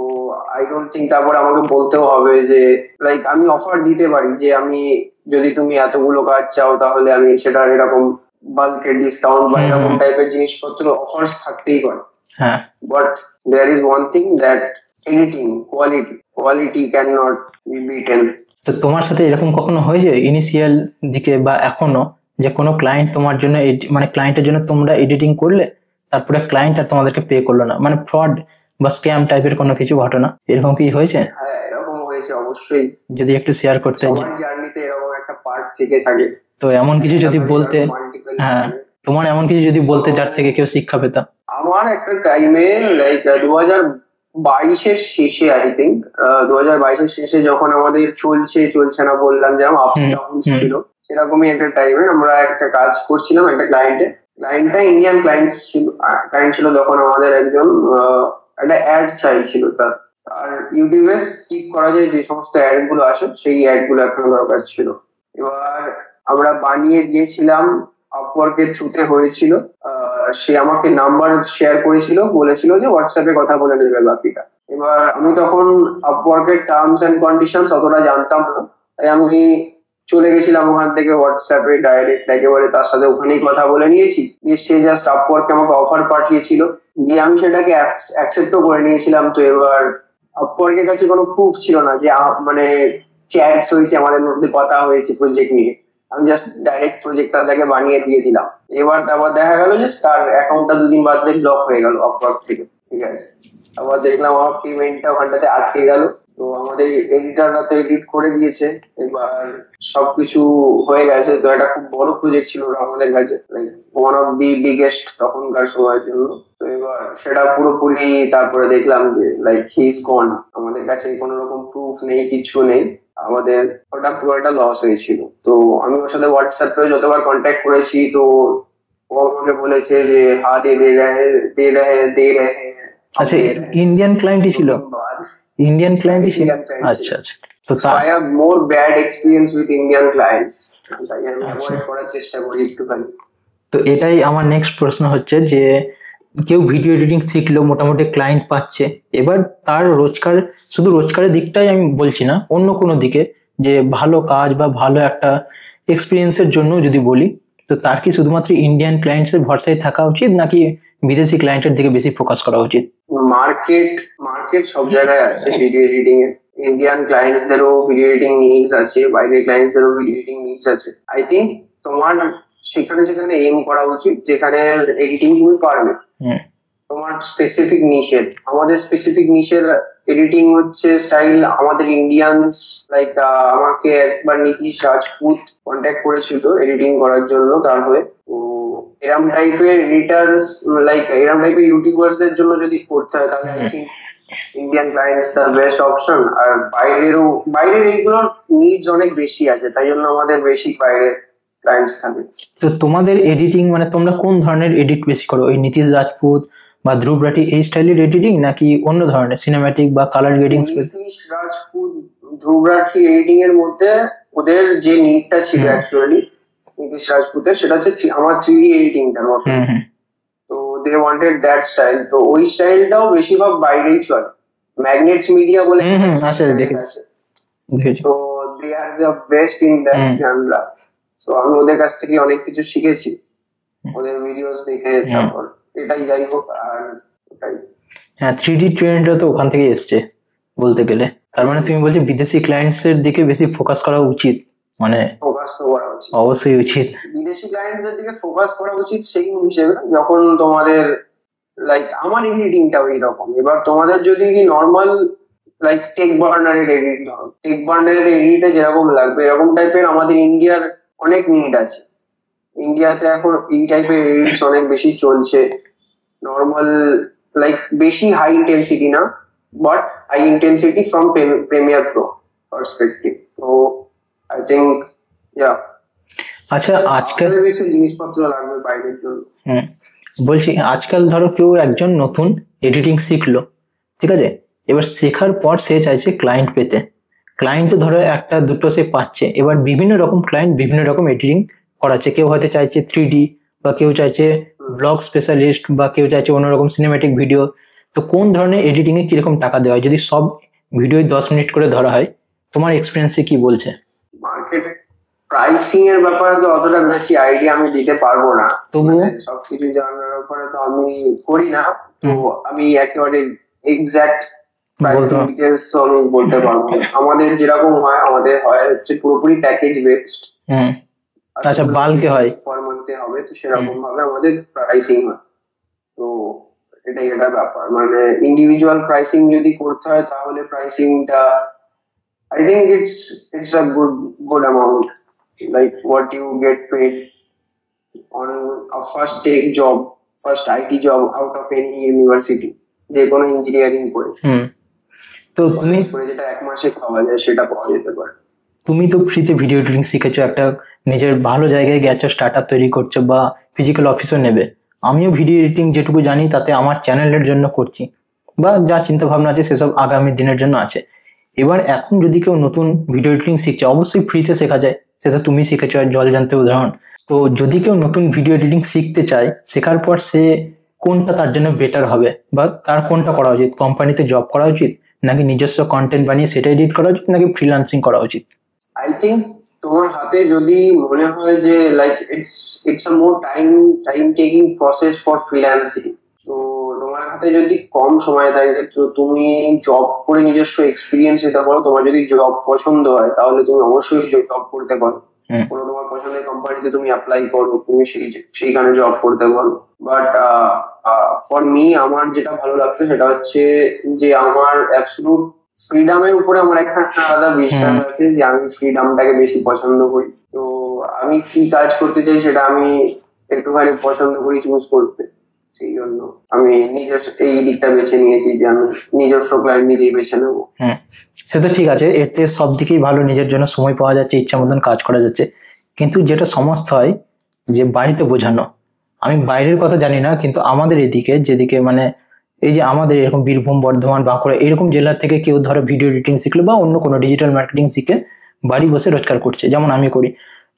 আই ডোন্ট থিঙ্ক তারপরে আমাকে বলতেও হবে যে, লাইক আমি অফার দিতে পারি যে আমি যদি তুমি এতগুলো কাজ চাও তাহলে আমি সেটা এরকম বাল্কের ডিসকাউন্ট বা এরকম টাইপের জিনিসপত্র অফার্স থাকতেই পারে। হ্যাঁ, but there is one thing that editing quality can not be beaten. তো তোমার সাথে এরকম কখনো হয়েছে ইনিশিয়াল দিকে বা এখনো, যে কোনো ক্লায়েন্ট তোমার জন্য ক্লায়েন্টের জন্য তোমরা এডিটিং করলে, তারপরে ক্লায়েন্ট আর তোমাদেরকে পে করলো না, মানে ফ্রড বা স্ক্যাম টাইপের কোনো কিছু ঘটনা এরকম কি হয়েছে? হ্যাঁ, এরকম হয়েছে অবশ্যই। যদি একটু শেয়ার করতে। জার্নিতে এরকম একটা পার্ট থেকে থাকে। তো এমন কিছু যদি বলতে, হ্যাঁ তোমার এমন কিছু যদি বলতে যার থেকে কেউ শিক্ষা পেত। আমার একটা টাইমে লাইক 2022-এর শেষে, আই থিঙ্ক 2022-এর শেষে যখন আমাদের চলছে না বললাম, যেমন আপ ডাউন ছিল, সেরকমই একটা টাইমে আমরা একটা কাজ করছিলাম একটা ক্লায়েন্টটা ইন্ডিয়ান ক্লায়েন্ট ছিল। তখন আমাদের একজন একটা অ্যাড চাইছিল, আর ইউটিউবে স্কিপ করা যায় যে সমস্ত অ্যাড গুলো আসে, সেই অ্যাড গুলো এখন দরকার ছিল। এবার আমরা বানিয়ে দিয়েছিলাম, আপওয়ার্কের থ্রুতে হয়েছিল। সে আমাকে নাম্বার শেয়ার করেছিল, বলেছিল যে হোয়াটসঅ্যাপে কথা বলে নেবে বাকিটা। এবার আমি তখন আপওয়ার্কের টার্মস এন্ড কন্ডিশনস অতটা জানতাম না, তাই আমি চলে গেছিলাম ওখান থেকে হোয়াটসঅ্যাপে ডাইরেক্ট, একেবারে তার সাথে ওখানেই কথা বলে নিয়েছি। দিয়ে সে জাস্ট আপওয়ার্কে আমাকে অফার পাঠিয়েছিল, দিয়ে আমি সেটাকে অ্যাকসেপ্টও করে নিয়েছিলাম। তো এবার আপওয়ার্কের কাছে কোনো প্রুফ ছিল না যে চ্যাটস হয়েছে, আমাদের মধ্যে কথা হয়েছে প্রজেক্ট নিয়ে। আমি জাস্ট ডাইরেক্ট প্রজেক্টটা তাকে বানিয়ে দিয়ে দিলাম। এবার তারপর দেখা গেল যে তার অ্যাকাউন্টটা 2 দিন বাদ দিয়ে ব্লক হয়ে গেল আপওয়ার্ক থেকে, ঠিক আছে। আবার দেখলাম আমার পেমেন্টটা ওখানটাতে আটকে গেল। তো আমাদের এডিটররা তো এডিট করে দিয়েছে, এবার সবকিছু হয়ে গেছে। তো একটা খুব বড় প্রজেক্ট ছিল আমাদের কাছে, ওয়ান অফ দি বিগেস্ট তখনকার সময়ের জন্য। তো এবার সেটা পুরোপুরি তারপরে দেখলাম যে লাইক হি ইজ গন, আমাদের কাছে কোনো রকম প্রুফ নেই, কিছু নেই। আমাদের ওটা পুরো একটা লস হয়েছিল। তো আমি ওর সাথে হোয়াটসঅ্যাপে যতবার কন্ট্যাক্ট করেছি, তো ও আমাকে বলেছে যে হা দে রে। আচ্ছা, ইন্ডিয়ান ক্লায়েন্টই ছিল? আচ্ছা আচ্ছা। তো I have more bad experience with Indian clients. তাই আমি অ্যাভয়েড করার চেষ্টা করি একটুখানি। তো এটাই আমার নেক্সট প্রশ্ন হচ্ছে যে, কেউ ভিডিও এডিটিং শিখলো, মোটামুটি ক্লায়েন্ট পাচ্ছে, এবার তার শুধু রোজগারের দিকটাই আমি বলছি না, অন্য কোনো দিকে যে ভালো কাজ বা ভালো একটা এক্সপিরিয়েন্সের জন্য যদি বলি, তো তার কি শুধুমাত্র ইন্ডিয়ান ক্লায়েন্টসের ভরসায় থাকা উচিত নাকি বিদেশি ক্লায়েন্টের দিকে বেশি ফোকাস করা উচিত? মার্কেট সব জায়গায় আছে ভিডিও এডিটিং এর। ইন্ডিয়ান ক্লায়েন্টসদেরও ভিডিও এডিটিং নিডস আছে, বাইরের ক্লায়েন্টসদেরও ভিডিও এডিটিং নিডস আছে। আই থিঙ্ক তোমার সেখানে এম করা উচিত যেখানে এডিটিং তুমি পারবে, তোমার স্পেসিফিক নিশের। আমাদের স্পেসিফিক নিশের এডিটিং হচ্ছে স্টাইল। আমাদের ইন্ডিয়ানস লাইক আমাকে একবার নীতিশ রাজপুত কন্ট্যাক্ট করেছিল এডিটিং করার জন্য তার হয়ে। তো এরম টাইপের এডিটার্স এরম টাইপের ইউটিউবার্সদের জন্য যদি করতে হয়, তাহলে I think Indian clients the best option. আর বাইরের এইগুলোর নিডস অনেক বেশি আছে, তাই জন্য আমাদের বেশি বাইরে ক্লায়েন্টস থাকে। তো তোমাদের এডিটিং মানে তোমরা কোন ধরনের এডিট বেশি করো, ওই নীতিশ রাজপুত বা ধ্রুব রাঠি এই স্টাইলের এডিটিং, নাকি অন্য ধরনের সিনেম্যাটিক বা কালার গ্রেডিং? নীতিশ রাজপুত, ধ্রুব রাঠি এডিটিং এর মধ্যে ওদের যে নিডটা ছিল অ্যাকচুয়ালি নীতিশ রাজপুতের, সেটা হচ্ছে আমার 3D এডিটিংটার মতো। তো দে ওয়ান্টেড দ্যাট স্টাইল, তো ওই স্টাইলটাও বেশিরভাগ বাইরেই চলে। ম্যাগনেটস মিডিয়া বলে আছে, দেখেছি। তো they are the best in that genre. তো আমি ওদের কাছ থেকে অনেক কিছু শিখেছি, ওদের ভিডিওস দেখে। তারপর এটাই যাই হোক, আর হ্যাঁ 3D ট্রেন্ডটা তো ওখান থেকে এসছে বলতে গেলে। তার মানে তুমি বলছো বিদেশি ক্লায়েন্টস এর দিকে বেশি ফোকাস করা উচিত? মানে ফোকাস তো করা উচিত, অবশ্যই উচিত। বিদেশি ক্লায়েন্টদের দিকে ফোকাস করা উচিত সেই হিসেবে যখন তোমাদের লাইক আমার এডিটিংটা ওই রকম। এবার তোমাদের যদি নর্মাল লাইক টেক বার্নারের এডিট ধরো, টেক বার্নারের এডিটে যেরকম লাগবে এরকম টাইপের আমাদের ইন্ডিয়ার অনেক নিড আছে। ইন্ডিয়াতে এখন এই টাইপের এডিটস অনেক বেশি চলছে। নর্মাল লাইক বেশি হাই ইন্টেন্সিটি না, but high intensity from Premiere Pro perspective. তো আই থিঙ্ক আচ্ছা আজকাল জিনিসপত্র লাগবে বাইরের জন্য। বলছি আজকাল ধরো কেউ একজন নতুন এডিটিং শিখলো, ঠিক আছে, এবার শেখার পর সে চাইছে ক্লায়েন্ট পেতে। ক্লায়েন্ট ধরো একটা দুটো সে পাচ্ছে, এবার বিভিন্ন রকম ক্লায়েন্ট বিভিন্ন রকম এডিটিং করাচ্ছে। কেউ হয়তো চাইছে 3D, বা কেউ চাইছে ব্লগ স্পেশালিস্ট, বা কেউ চাইছে অন্যরকম সিনেম্যাটিক ভিডিও। তো কোন ধরনের এডিটিং এ কিরকম টাকা দেওয়া হয় যদি সব ভিডিও 10 মিনিট করে ধরা হয়? তোমার এক্সপিরিয়েন্সে কি বলছে? মার্কেট প্রাইসিং এর ব্যাপারে তো অতটা বেশি আইডিয়া আমি দিতে পারবো না, তবুও সবকিছু জানার ব্যাপারে তো আমি করি না। তো আমি একেবারে এক্সাক্ট প্রাইসিং ডিটেইলস তো আমি বলতে পারবো না। আমাদের যেরকম হয়, আমাদের হয় হচ্ছে পুরোপুরি প্যাকেজ বেসড। আচ্ছা, বাল্কে হয়, পার মান্থে হবে, তো সেরকম ভাবে আমাদের প্রাইসিং হয়। তো এটাই একটা ব্যাপার, মানে ইন্ডিভিজুয়াল প্রাইসিং যদি করতে হয় তাহলে প্রাইসিংটা I think it's a good amount, like what you get paid on a first tech job, first IT job out of any university, যে কোনো ইঞ্জিনিয়ারিং করে। তো তুমি যেটা এক মাসে পাওয়া যায় সেটা পাওয়া যেতে পারে। তুমি তো ফ্রিতে ভিডিও এডিটিং শিখেছো, একটা নিজের ভালো জায়গায় গেছো, স্টার্ট আপ তৈরি করছো বা ফিজিক্যাল অফিসও নেবে। আমিও ভিডিও এডিটিং যেটুকু জানি তাতে আমার চ্যানেলের জন্য করছি, বা যা চিন্তা ভাবনা আছে সেসব আগামী দিনের জন্য আছে। এবার এখন যদি কেউ নতুন ভিডিও এডিটিং শিখছে, অবশ্যই ফ্রিতে শেখা যায়, সেটা তুমি শিখেছো আর জল জানতে উদাহরণ। তো যদি কেউ নতুন ভিডিও এডিটিং শিখতে চায়, শেখার পর সে কোনটা তার জন্য বেটার হবে, বা তার কোনটা করা উচিত? কোম্পানিতে জব করা উচিত, নাকি নিজস্ব কন্টেন্ট বানিয়ে সেটা এডিট করা উচিত, নাকি ফ্রিল্যান্সিং করা উচিত? আই থিঙ্ক তোমার হাতে যদি মনে হয় যে like it's a more time taking process for freelancing, তো তোমার হাতে যদি কম সময় থাকে তো তুমি জব করে নিজস্ব এক্সপিরিয়েন্স নিতে পারো। তোমার যদি জব পছন্দ হয় তাহলে তুমি অবশ্যই জব করতে পারো, কোনো তোমার পছন্দের কোম্পানিতে তুমি অ্যাপ্লাই করো, তুমি সেইখানে জব করতে পারো। বাট ফর মি আমার যেটা ভালো লাগতো সেটা হচ্ছে যে আমার অ্যাবসলিউট ফ্রিডামের উপরে আমার একটা আলাদা বিশ্বাস আছে, যে আমি ফ্রিডামটাকে বেশি পছন্দ করি। তো আমি কি কাজ করতে চাই সেটা আমি একটুখানি পছন্দ করি চুজ করতে, সেই জন্য আমি নিজস্ব এই দিকটা বেছে নিয়েছি যে আমি নিজস্ব ক্লায়েন্ট নিজেই বেছে নেবো। সে তো ঠিক আছে, এতে সব দিকেই ভালো, নিজের জন্য সময় পাওয়া যাচ্ছে, ইচ্ছা মতন কাজ করা যাচ্ছে। কিন্তু যেটা সমস্যা হয় যে বাড়িতে বোঝানো। আমি বাইরের কথা জানি না, কিন্তু আমাদের এদিকে যেদিকে মানে এই যে আমাদের এরকম বীরভূম, বর্ধমান, বাঁকুড়া এরকম জেলার থেকে কেউ ধরো ভিডিও এডিটিং শিখলো বা অন্য কোনো ডিজিটাল মার্কেটিং শিখে বাড়ি বসে রোজগার করছে, যেমন আমি করি।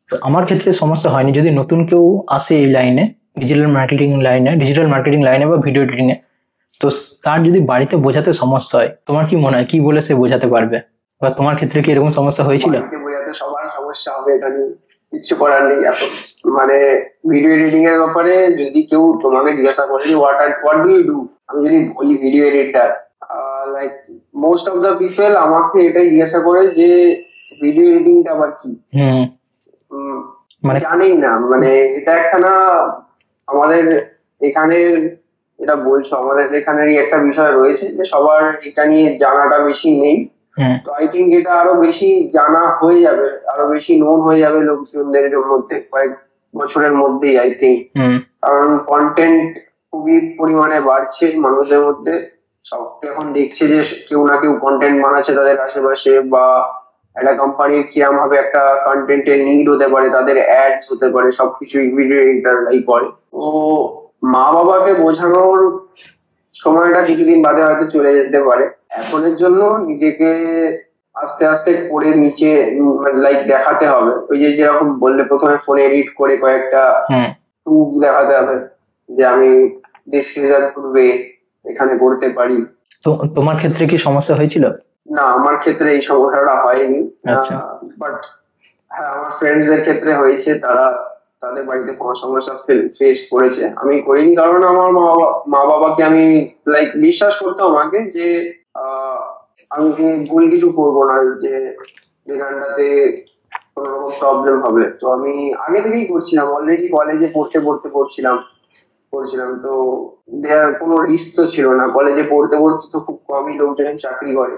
তো আমার ক্ষেত্রে সমস্যা হয়নি। যদি নতুন কেউ আসে এই লাইনে, ডিজিটাল মার্কেটিং লাইনে বা ভিডিও এডিটিং এ, তো তার যদি বাড়িতে বোঝাতে সমস্যা হয়, তোমার কি মনে হয় কি বলে সে বোঝাতে পারবে? বা তোমার ক্ষেত্রে কি এরকম সমস্যা হয়েছিল? বোঝাতে সবার সমস্যা হবে, এটা নিয়ে কিছু করার নেই এখন। মানে ভিডিও এডিটিং এর ব্যাপারে যদি কেউ তোমাকে জিজ্ঞাসা করে হোয়াট ডু ইউ ডু, আমি যদি বলি video editor, like most of the people আমাকে এটাই জিজ্ঞাসা করে যে ভিডিও এডিটিংটা আবার কি, মানে জানেই না। মানে এটা একখানা আমাদের এখানের, এটা বলছো আমাদের এখানেরই একটা বিষয় রয়েছে যে সবার এটা নিয়ে জানাটা বেশি নেই। তো আই থিঙ্ক এটা আরো বেশি জানা হয়ে যাবে, আরো বেশি নোন হয়ে যাবে লোকজনদের মধ্যে কয়েক বছরের মধ্যেই আই থিঙ্ক। কারণ কন্টেন্ট খুবই পরিমাণে বাড়ছে মানুষদের মধ্যে। সব এখন দেখছে যে কেউ না কেউ কন্টেন্ট বানাচ্ছে তাদের আশেপাশে, বা একটা কোম্পানির কিরম ভাবে একটা কন্টেন্টের নিড হতে পারে, তাদের অ্যাডস হতে পারে, সবকিছু ভিডিও এডিটররাই করে। তো মা বাবাকে বোঝানোর সময়টা কিছুদিন বাদে হয়তো চলে যেতে পারে। এখনের জন্য নিজেকে আস্তে আস্তে করে নিচে লাইক দেখাতে হবে। ওই যে যেরকম বললে প্রথমে ফোনে এডিট করে কয়েকটা প্রুফ দেখাতে হবে যে আমি this is a good way, এখানে করতে পারি। তো তোমার ক্ষেত্রে কি সমস্যা হয়েছিল? না, আমার ক্ষেত্রে এই সমস্যাটা হয়নি। বাট হ্যাঁ, আমার ফ্রেন্ডসদের ক্ষেত্রে হয়েছে, তারা তাদের বাড়িতে কোনো সমস্যা ফেস করেছে। আমি করিনি কারণ আমার মা বাবাকে আমি লাইক বিশ্বাস করতো আমাকে যে আমি ভুল কিছু করবো না, যে গানটাতে কোনো রকম প্রবলেম হবে। তো আমি আগে থেকেই করছিলাম, অলরেডি কলেজে পড়ছিলাম। তো দেয়ার কোনো রিস্ক তো ছিল না। কলেজে পড়তে তো খুব কমই লোকজন চাকরি করে।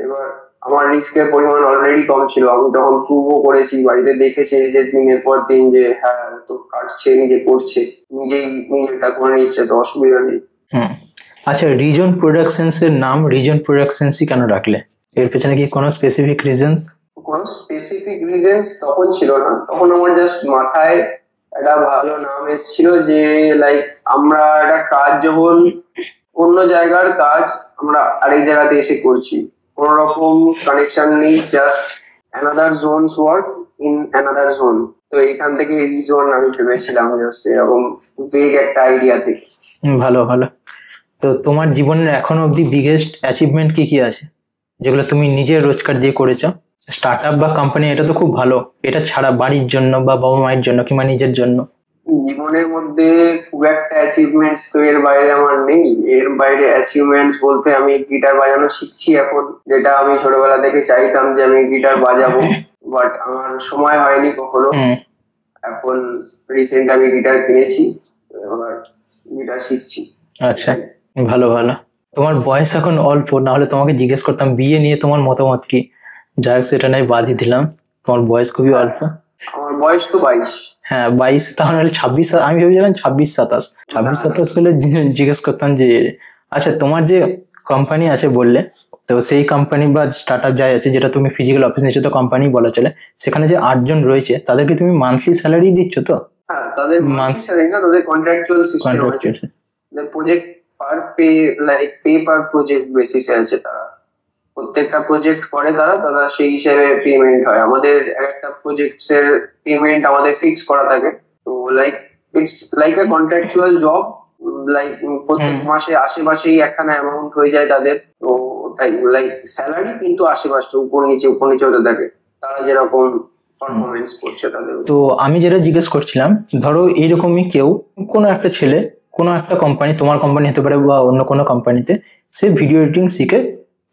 এবার আমার রিস্কের পরিমাণ অলরেডি কম ছিল। আমি তখন প্রুভও করেছি, বাড়িতে দেখেছে যে দিনের পর দিন যে হ্যাঁ তো কাটছে, নিজে করছে, নিজেটা করে নিচ্ছে, তো অসুবিধা নেই। আচ্ছা, রিজন প্রোডাকশনস এর নাম রিজন প্রোডাকশনসই কেন রাখলে? এর পেছনে কি কোনো স্পেসিফিক রিজনস? কোনো স্পেসিফিক রিজনস তখন ছিল না। তখন আমার জাস্ট মাথায় একটা ভালো নাম এসেছিল যে লাইক আমরা একটা কাজ, যখন অন্য জায়গার কাজ আমরা আরেক জায়গাতে এসে করছি, কোন রকম কানেকশন নেই, just another Jones work in another zone. তো এখান থেকে রিজন আমি ভেবেছিলাম, জাস্ট এরকম বেগ একটা আইডিয়া থেকে। ভালো ভালো। তো তোমার জীবনের এখনো অবধি বিগেস্ট অ্যাচিভমেন্ট কি কি আছে, যেগুলো তুমি নিজের রোজগার দিয়ে করেছো? স্টার্ট আপ বা কোম্পানি এটা তো খুব ভালো, এটা ছাড়া বাড়ির জন্য বা বাবা মায়ের জন্য কিংবা নিজের জন্য? জীবনের মধ্যে খুব একটা অ্যাচিভমেন্টস তো এর বাইরে আমার নেই। এর বাইরে অ্যাচিভমেন্টস বলতে আমি গিটার বাজানো শিখছি এখন, যেটা আমি ছোটবেলা থেকে চাইতাম যে আমি গিটার বাজাবো, বাট আমার সময় হয়নি কখনো। এখন রিসেন্ট আমি গিটার কিনেছি, এবার গিটার শিখছি। আচ্ছা, ভালো ভালো। তোমার বয়স এখন অল্প, না হলে তোমাকে জিজ্ঞেস করতাম বিয়ে নিয়ে তোমার মতামত কি। যাই হোক, সেটা নাই বাদই দিলাম। তোমার বয়স খুবই অল্প। আমার বয়স তো 22। হ্যাঁ 22, তাহলে 26। আমি ভেবেছিলাম 26-27 হলে জিজ্ঞেস করতাম যে আচ্ছা তোমার যে কোম্পানি আছে বললে, তো সেই কোম্পানি বা স্টার্ট আপ যাই আছে, যেটা তুমি ফিজিক্যাল অফিস নিচ্ছ, তো কোম্পানি বলা চলে, সেখানে যে 8 জন রয়েছে তাদেরকে তুমি মান্থলি স্যালারি দিচ্ছ তো? হ্যাঁ, তাদের মান্থলি স্যালারি না, তাদের কন্ট্রাকচুয়াল সিস্টেম আছে। Project per pay, like pay per project বেসিসে আছে। তারা প্রত্যেকটা প্রজেক্ট করে, তারা সেই হিসেবে পেমেন্ট হয়। আমাদের একটা প্রজেক্টস এর পেমেন্ট আমাদের ফিক্স করা থাকে। তো like it's like a contractual job. Like প্রত্যেক মাসে আশেপাশেই একখানা অ্যামাউন্ট হয়ে যায় তাদের। তো তাই লাইক স্যালারি কিন্তু আশেপাশে উপর নিচে হতে থাকে, তারা যেরকম পারফরমেন্স করছে তাদের। তো আমি যেটা জিজ্ঞেস করছিলাম, ধরো এইরকমই কেউ, কোনো একটা ছেলে কোনো একটা কোম্পানি, তোমার কোম্পানি হতে পারে বা অন্য কোনো কোম্পানিতে, সে ভিডিও এডিটিং শিখে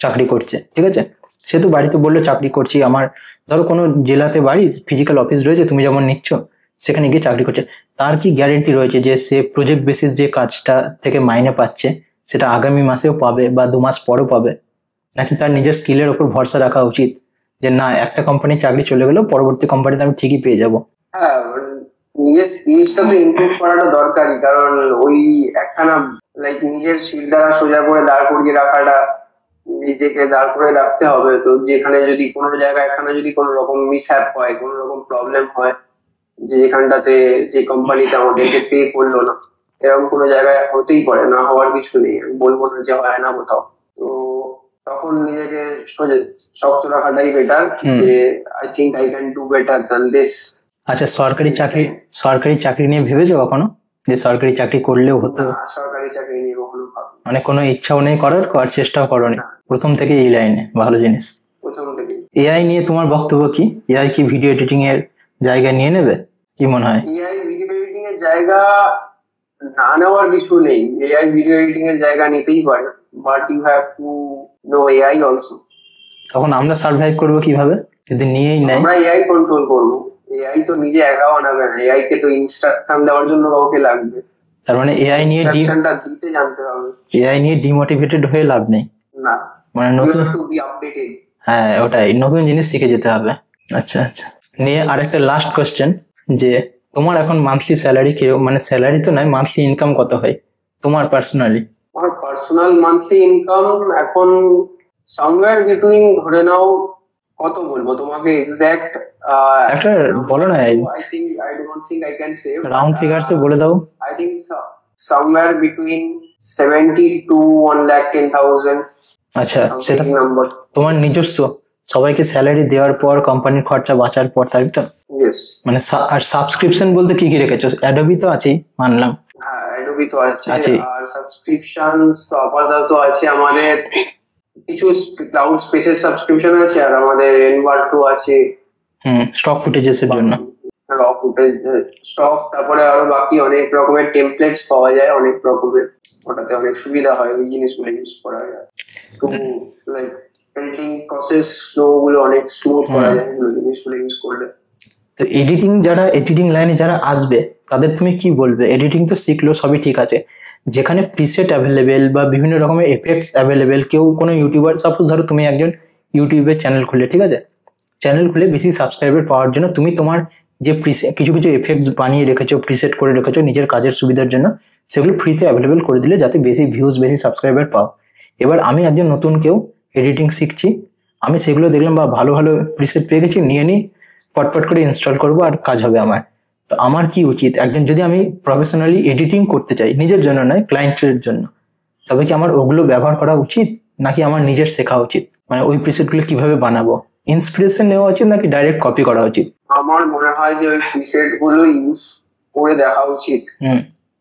চাকরি করছে, ঠিক আছে? সে তো বাড়িতে বললো চাকরি করছি, আমার ধরো কোনো জেলাতে বাড়ি, ফিজিক্যাল অফিস রয়েছে, তুমি যেমন নিচ্ছ, সেখানে গিয়ে চাকরি করছে। তার কি গ্যারেন্টি রয়েছে যে সে প্রজেক্ট বেসিস যে কাজটা থেকে মাইনে পাচ্ছে সেটা আগামী মাসেও পাবে বা 2 মাস পরেও পাবে? নাকি তার নিজের স্কিলের উপর ভরসা রাখা উচিত যে না, একটা কোম্পানির চাকরি চলে গেলেও পরবর্তী কোম্পানিতে আমি ঠিকই পেয়ে যাবো? হ্যাঁ, নিজের স্কিলসটা তো ইমপ্রুভ করাটা দরকারি, কারণ ওই একখানা লাইক নিজের শির দ্বারা সোজা করে দাঁড় করিয়ে রাখাটা, নিজেকে দাঁড় করে রাখতে হবে। তো যেখানে যদি কোনো জায়গায় এখানে যদি কোনো রকম মিসহ্যাপ হয়, কোনো রকম প্রবলেম হয়, যে যেখানটাতে যে কোম্পানিতে আমাদেরকে পে করলো না, এরকম কোনো জায়গায় হতেই পারে, না হওয়ার কিছু নেই, আমি বলবো না যে হয় না কোথাও। তো তখন নিজেকে শক্ত রাখাটাই বেটার, যে I think I can do better than this. আচ্ছা, সরকারি চাকরি নিয়ে ভেবেছো কখনো যে সরকারি চাকরি করলেও হতো? সরকারি চাকরি নিয়ে কখনো ভাবি, মানে কোনো ইচ্ছাও নেই করার, আর চেষ্টাও করোনি প্রথম থেকে এই লাইনে? ভালো জিনিস। প্রথম থেকে। এআই নিয়ে তোমার বক্তব্য কি? এআই কি ভিডিও এডিটিং এর জায়গা নিয়ে নেবে, কি মনে হয়? এআই ভিডিও এডিটিং এর জায়গা না নেওয়ার কিছু নেই। এআই ভিডিও এডিটিং এর জায়গা নিতেই পারে, but you have to know AI also. তখন আমরা সার্ভাইভ করবো কিভাবে যদি নিয়েই নেয়? আমরা এআই কন্ট্রোল করবো। এআই তো নিজে একা বানাবে না, এআই কে তো ইনস্ট্রাকশন দেওয়ার জন্য কাউকে লাগবে। তার মানে এআই নিয়ে দিতে জানতে হবে। এআই নিয়ে ডিমোটিভেটেড হয়ে লাভ নেই না, মানে নতুন, হ্যাঁ ওটাই, নতুন জিনিস শিখে যেতে হবে। আচ্ছা আচ্ছা, নিয়ে আরেকটা লাস্ট কোশ্চেন, যে তোমার এখন মান্থলি স্যালারি কিরকম, মানে স্যালারি তো নয়, মান্থলি ইনকাম কত হয় তোমার পার্সোনালি? আমার পার্সোনাল মান্থলি ইনকাম এখন সামওয়্যার বিটুইন, ধরে নাও কত বলবো তোমাকে এক্সাক্ট? একটা বলো না, I don't think I can say. Round ফিগারসে বলে দাও। I think somewhere between 70 to 1,10,000। আচ্ছা, সেটা নাম্বার তোমার নিজস্ব? সবাইকে স্যালারি দেওয়ার পর, কোম্পানির খরচা বাঁচার পর, তাই তো? ইয়েস। মানে আর সাবস্ক্রিপশন বলতে কি কি রেখেছো? অ্যাডোবি তো আছেই, মানলাম। হ্যাঁ, অ্যাডোবি তো আছে, আর সাবস্ক্রিপশনস তো আপাতত আছে আমাদের। কিছু ক্লাউড স্পেসের সাবস্ক্রিপশন আছে, আর আমাদের এনভার্টো আছে স্টক ফুটেজের জন্য, র ফুটেজ স্টক। তারপরে আরো বাকি অনেক রকমের টেমপ্লেটস পাওয়া যায়, অনেক রকমের। ওটাতে অনেক সুবিধা হয় ওই জিনিসগুলো ইউজ করা যায়। তো লাইক এডিটিং প্রসেস ফ্লো গুলো অনেক স্মুথ করা যায় এগুলো জিনিসগুলো ইউজ করলে। তো এডিটিং লাইনে যারা আসবে তাদের তুমি কি বলবে? এডিটিং তো শিখলো, সবই ঠিক আছে, যেখানে প্রিসেট অ্যাভেলেবেল বা বিভিন্ন রকমের এফেক্টস অ্যাভেলেবেল, কেউ কোনো ইউটিউবার, সাপোজ ধরো তুমি একজন ইউটিউবের চ্যানেল খুলে, ঠিক আছে, চ্যানেল খুলে বেশি সাবস্ক্রাইবার পাওয়ার জন্য তুমি তোমার যে কিছু কিছু এফেক্টস বানিয়ে রেখেছো, প্রিসেট করে রেখেছো নিজের কাজের সুবিধার জন্য, সেগুলো ফ্রিতে অ্যাভেলেবেল করে দিলে যাতে বেশি ভিউজ, বেশি সাবস্ক্রাইবার পাও। এবার আমি একজন নতুন কেউ এডিটিং শিখছি, আমি সেগুলো দেখলাম বা ভালো ভালো প্রিসেট পেয়ে গেছি, নিয়ে নিই, পটপট করে ইনস্টল করবো আর কাজ হবে আমার। তো আমার কি উচিত, একজন যদি আমি প্রফেশনালি এডিটিং করতে চাই, নিজের জন্য নয়, ক্লায়েন্টের জন্য, তবে কি আমার ওগুলো ব্যবহার করা উচিত, নাকি আমার নিজের শেখা উচিত? মানে ওই প্রিসেটগুলো কিভাবে বানাবো, ইন্সপিরেশন নেওয়া উচিত নাকি ডাইরেক্ট কপি করা উচিত? আমার মনে হয় যে ওই প্রিসেট গুলো ইউজ করে দেখা উচিত।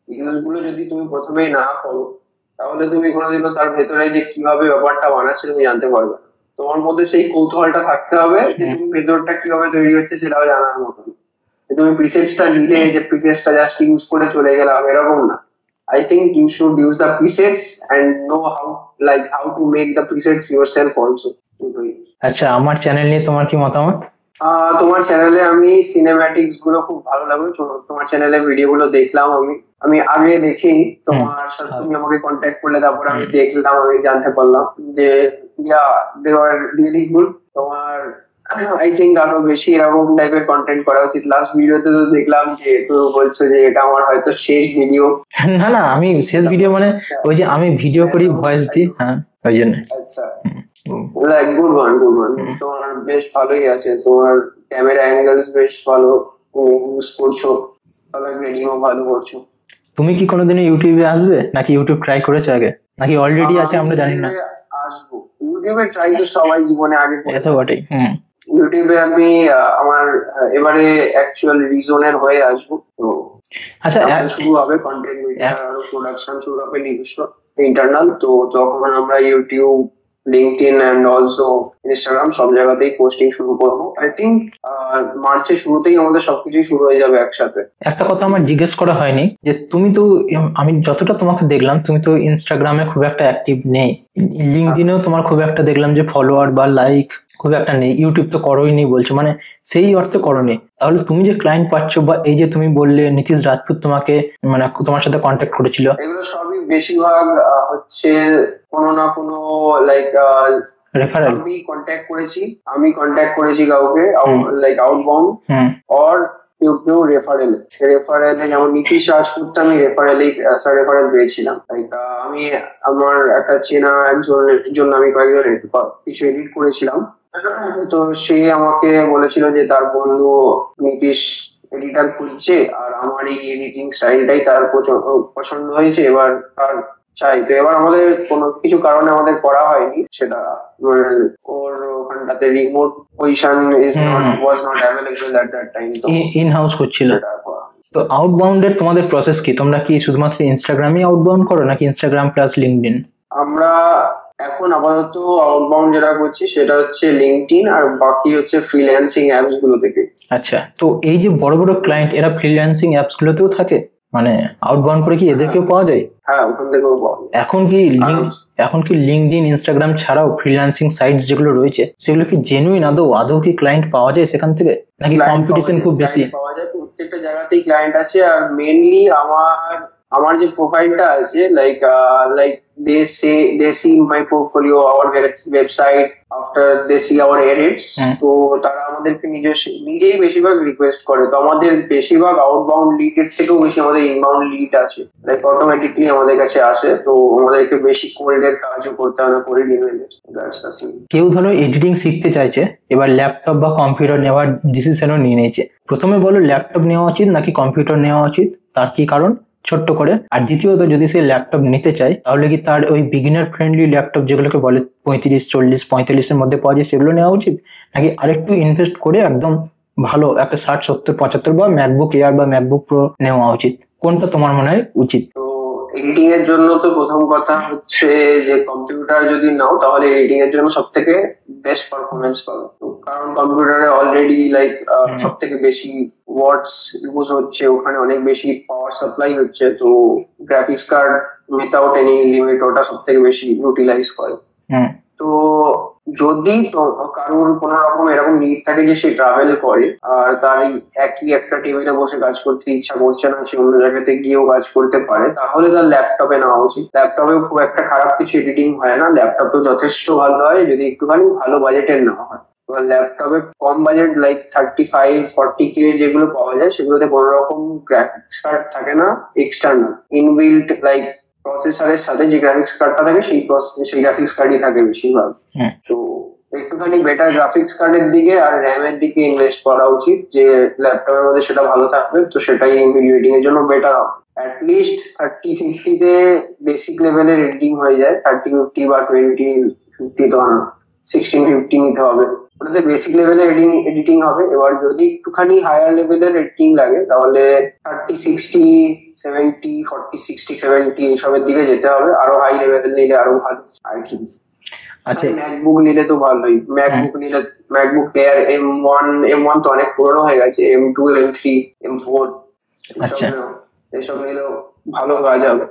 ইউজ গুলো যদি তুমি প্রথমেই না করো, তাহলে তুমি কোনোদিনও তার ভেতরে যে কিভাবে ব্যাপারটা বানাচ্ছে তুমি জানতে পারবে। তোমার মধ্যে সেই কৌতূহলটা থাকতে হবে যে তুমি ভেতরটা কিভাবে তৈরি হচ্ছে সেটাও জানার মতন। তুমি প্রিসেটসটা নিলে যে প্রিসেটসটা জাস্ট ইউজ করে চলে গেলাম, এরকম না। I think you should use the presets and know how to make the presets yourself also. আচ্ছা, আমার চ্যানেল নিয়ে তোমার কি মতামত? তোমার চ্যানেলে আমি সিনেম্যাটিক্স গুলো খুব ভালো লাগলো, তোমার চ্যানেলে ভিডিও গুলো দেখলাম। আমি আগে দেখিনি, তোমার সাথে তুমি আমাকে কন্ট্যাক্ট করলে, তারপরে আমি দেখলাম, আমি জানতে পারলাম যে they were really good। তোমার আই থিঙ্ক আরো বেশি এরকম টাইপের কন্টেন্ট করা উচিত। লাস্ট ভিডিওতে তো দেখলাম যে তুমি বলছো যে এটা আমার হয়তো শেষ ভিডিও। না না, আমি শেষ ভিডিও মানে ওই যে আমি ভিডিও করি, ভয়েস দিই, হ্যাঁ ওই জন্য। আচ্ছা, গুড ওয়ান। তোমার বেশ ভালোই আছে, তোমার ক্যামেরা অ্যাঙ্গেলস বেশ ভালো ইউজ করছো, কালার গ্রেডিংও ভালো করছো। তুমি কি কোনোদিনও ইউটিউবে আসবে, নাকি ইউটিউব ট্রাই করেছো আগে, নাকি অলরেডি আছে আমরা জানি না? আসবো, ইউটিউবে ট্রাই তো সবাই জীবনে আগে এত বটেই। ইউটিউবে আমি আমার এবারে অ্যাকচুয়াল রিজনের হয়ে আসবো। তো আচ্ছা, শুরু হবে কন্টেন্ট মিডিয়া আর প্রোডাকশন শুরু হবে নিজস্ব ইন্টারনাল। তো তখন আমরা YouTube, LinkedIn and also Instagram সব জায়গাতেই পোস্টিং শুরু করবো। আই থিঙ্ক মার্চের শুরুতেই আমাদের সবকিছু শুরু হয়ে যাবে একসাথে। একটা কথা আমার জিজ্ঞেস করা হয়নি, যে তুমি তো, আমি যতটা তোমাকে দেখলাম তুমি তো ইনস্টাগ্রামে খুব একটা অ্যাক্টিভ নেই, লিঙ্কডইনেও তোমার খুব একটা দেখলাম যে ফলোয়ার বা লাইক খুব একটা নেই, ইউটিউব তো করোই নি বলছো, মানে সেই অর্থে করোনি। তাহলে তুমি যে ক্লায়েন্ট পাচ্ছ, বা এই যে তুমি বললে নীতিশ রাজপুত তোমাকে মানে তোমার সাথে কন্ট্যাক্ট করেছিল, এগুলো সবই বেশিরভাগ হচ্ছে কোনো না কোনো লাইক রেফারেল। আমি কন্ট্যাক্ট করেছি কাউকে লাইক আউটবাউন্ড অর কেউ রেফারেলে, যেমন নীতিশ রাজপুত আমি রেফারেল পেয়েছিলাম। লাইক আমি আমার একটা চেনা একজনের জন্য আমি কয়েকজন কিছু এডিট করেছিলাম, তো সে আমাকে বলেছিল যে তার বন্ধু নীতিশ এডিটার খুঁজছে, আর আমার এই এডিটিং স্টাইলটাই তার পছন্দ হয়েছে, এবার তার চাই। তো এবার আমাদের কোনো কিছু কারণে আমাদের করা হয়নি সেটা, ওর ওখানটাতে remote position was not available at that time, তো ইন হাউস হচ্ছিল। তো আউটবাউন্ডের তোমাদের প্রসেস কি? তোমরা কি শুধুমাত্র ইনস্টাগ্রামে আউটবাউন্ড করো, নাকি ইনস্টাগ্রাম প্লাস লিঙ্কডইন? আমরা এখন আপাতত আউটবাউন্ড যেটা করছি সেটা হচ্ছে লিঙ্কডইন, আর বাকি হচ্ছে ফ্রিল্যান্সিং অ্যাপস গুলো থেকে। আচ্ছা, তো এই যে বড় বড় ক্লায়েন্ট, এরা ফ্রিল্যান্সিং অ্যাপস গুলোতেও থাকে, মানে আউটবাউন্ড করে কি এদেরকেও পাওয়া যায়? হ্যাঁ, ওখান থেকেও পাওয়া যায়। এখন কি লিঙ্কডইন, ইনস্টাগ্রাম ছাড়াও ফ্রিল্যান্সিং সাইটস যেগুলো রয়েছে সেগুলো কি জেনুইন আদৌ কি ক্লায়েন্ট পাওয়া যায় সেখান থেকে, নাকি কম্পিটিশন খুব বেশি? পাওয়া যায়, প্রত্যেকটা জায়গাতেই ক্লায়েন্ট আছে। আর মেইনলি আমার আমার যে প্রোফাইলটা আছে like they see my portfolio, our website, after they see our edits, তো তারা আমাদেরকে নিজেই বেশিরভাগ রিকোয়েস্ট করে। তো আমাদের বেশিরভাগ আউটবাউন্ড লিড এর থেকেও বেশি আমাদের ইনবাউন্ড লিড আছে, লাইক অটোমেটিকলি আমাদের কাছে আসে। তো আমাদেরকে বেশি কোল্ড এর কাজও করতে হয় না, কোল্ড ইমেলের। কেউ ধরো এডিটিং শিখতে চাইছে, এবার ল্যাপটপ বা কম্পিউটার নেওয়ার ডিসিশনও নিয়ে নিয়েছে, প্রথমে বলো ল্যাপটপ নেওয়া উচিত নাকি কম্পিউটার নেওয়া উচিত, তার কি কারণ ছোট্ট করে। আর দ্বিতীয়ত যদি সে ল্যাপটপ নিতে চায় তাহলে কি তার ওই বিগিনার ফ্রেন্ডলি ল্যাপটপ যেগুলোকে বলে 35, 40, 45-এর মধ্যে পাওয়া যায় সেগুলো নেওয়া উচিত, নাকি আরেকটু ইনভেস্ট করে একদম ভালো একটা 60, 70, 75 বা ম্যাকবুক এয়ার বা ম্যাকবুক প্রো নেওয়া উচিত? কোনটা তোমার মনে হয় উচিত? এডিটিং এর জন্য তো প্রথম কথা হচ্ছে যে কম্পিউটার যদি নাও তাহলে এডিটিং এর জন্য সব থেকে বেস্ট পারফরমেন্স পাবে, কারণ কম্পিউটারে অলরেডি লাইক সব থেকে বেশি ওয়াটস ইউজ হচ্ছে, ওখানে অনেক বেশি পাওয়ার সাপ্লাই হচ্ছে। তো graphics card without any limit ওটা সব থেকে বেশি ইউটিলাইজ করে। তো যদি কারোর কোনো রকম এরকম নিড থাকে যে সে ট্রাভেল করে আর তার একই একটা টেবিলে বসে কাজ করতে ইচ্ছা করছে না, সে অন্য জায়গাতে গিয়েও কাজ করতে পারে, তাহলে তার ল্যাপটপে নেওয়া উচিত। ল্যাপটপে খুব একটা খারাপ কিছু এডিটিং হয় না, ল্যাপটপেও যথেষ্ট ভালো হয় যদি একটুখানি ভালো বাজেটের নেওয়া হয়। ল্যাপটপে কম বাজেট লাইক 35-40K যেগুলো পাওয়া যায় সেগুলোতে কোনো রকম গ্রাফিক্স কার্ড থাকে না এক্সটার্নাল, ইনবিল্ট লাইক প্রসেসরের সাথে যে গ্রাফিক্স কার্ডটা থাকে সেই গ্রাফিক্স কার্ডই থাকে বেশিরভাগ। তো একটুখানি বেটার গ্রাফিক্স কার্ডের দিকে আর র্যামের দিকে ইনভেস্ট করা উচিত, যে ল্যাপটপের মধ্যে সেটা ভালো থাকবে, তো সেটাই এডিটিং এর জন্য বেটার হবে। অ্যাটলিস্ট 30-50-তে বেসিক লেভেলের এডিটিং হয়ে যায়, 30-50 বা 20-50 তো না, 16-50 নিতে হবে, ওটাতে বেসিক লেভেলের এডিটিং হবে। এবার যদি একটুখানি হায়ার লেভেলের এডিটিং লাগে তাহলে 30-60-70, 40-60-70 এইসবের দিকে যেতে হবে, আরো হাই লেভেলের নিলে আরো ভালো আর কি। আচ্ছা, ম্যাকবুক নিলে তো ভালোই, ম্যাকবুক এয়ার M1 তো অনেক পুরনো হয়ে গেছে, M2, M3, M4 এসব নিলেও ভালো কাজ হবে।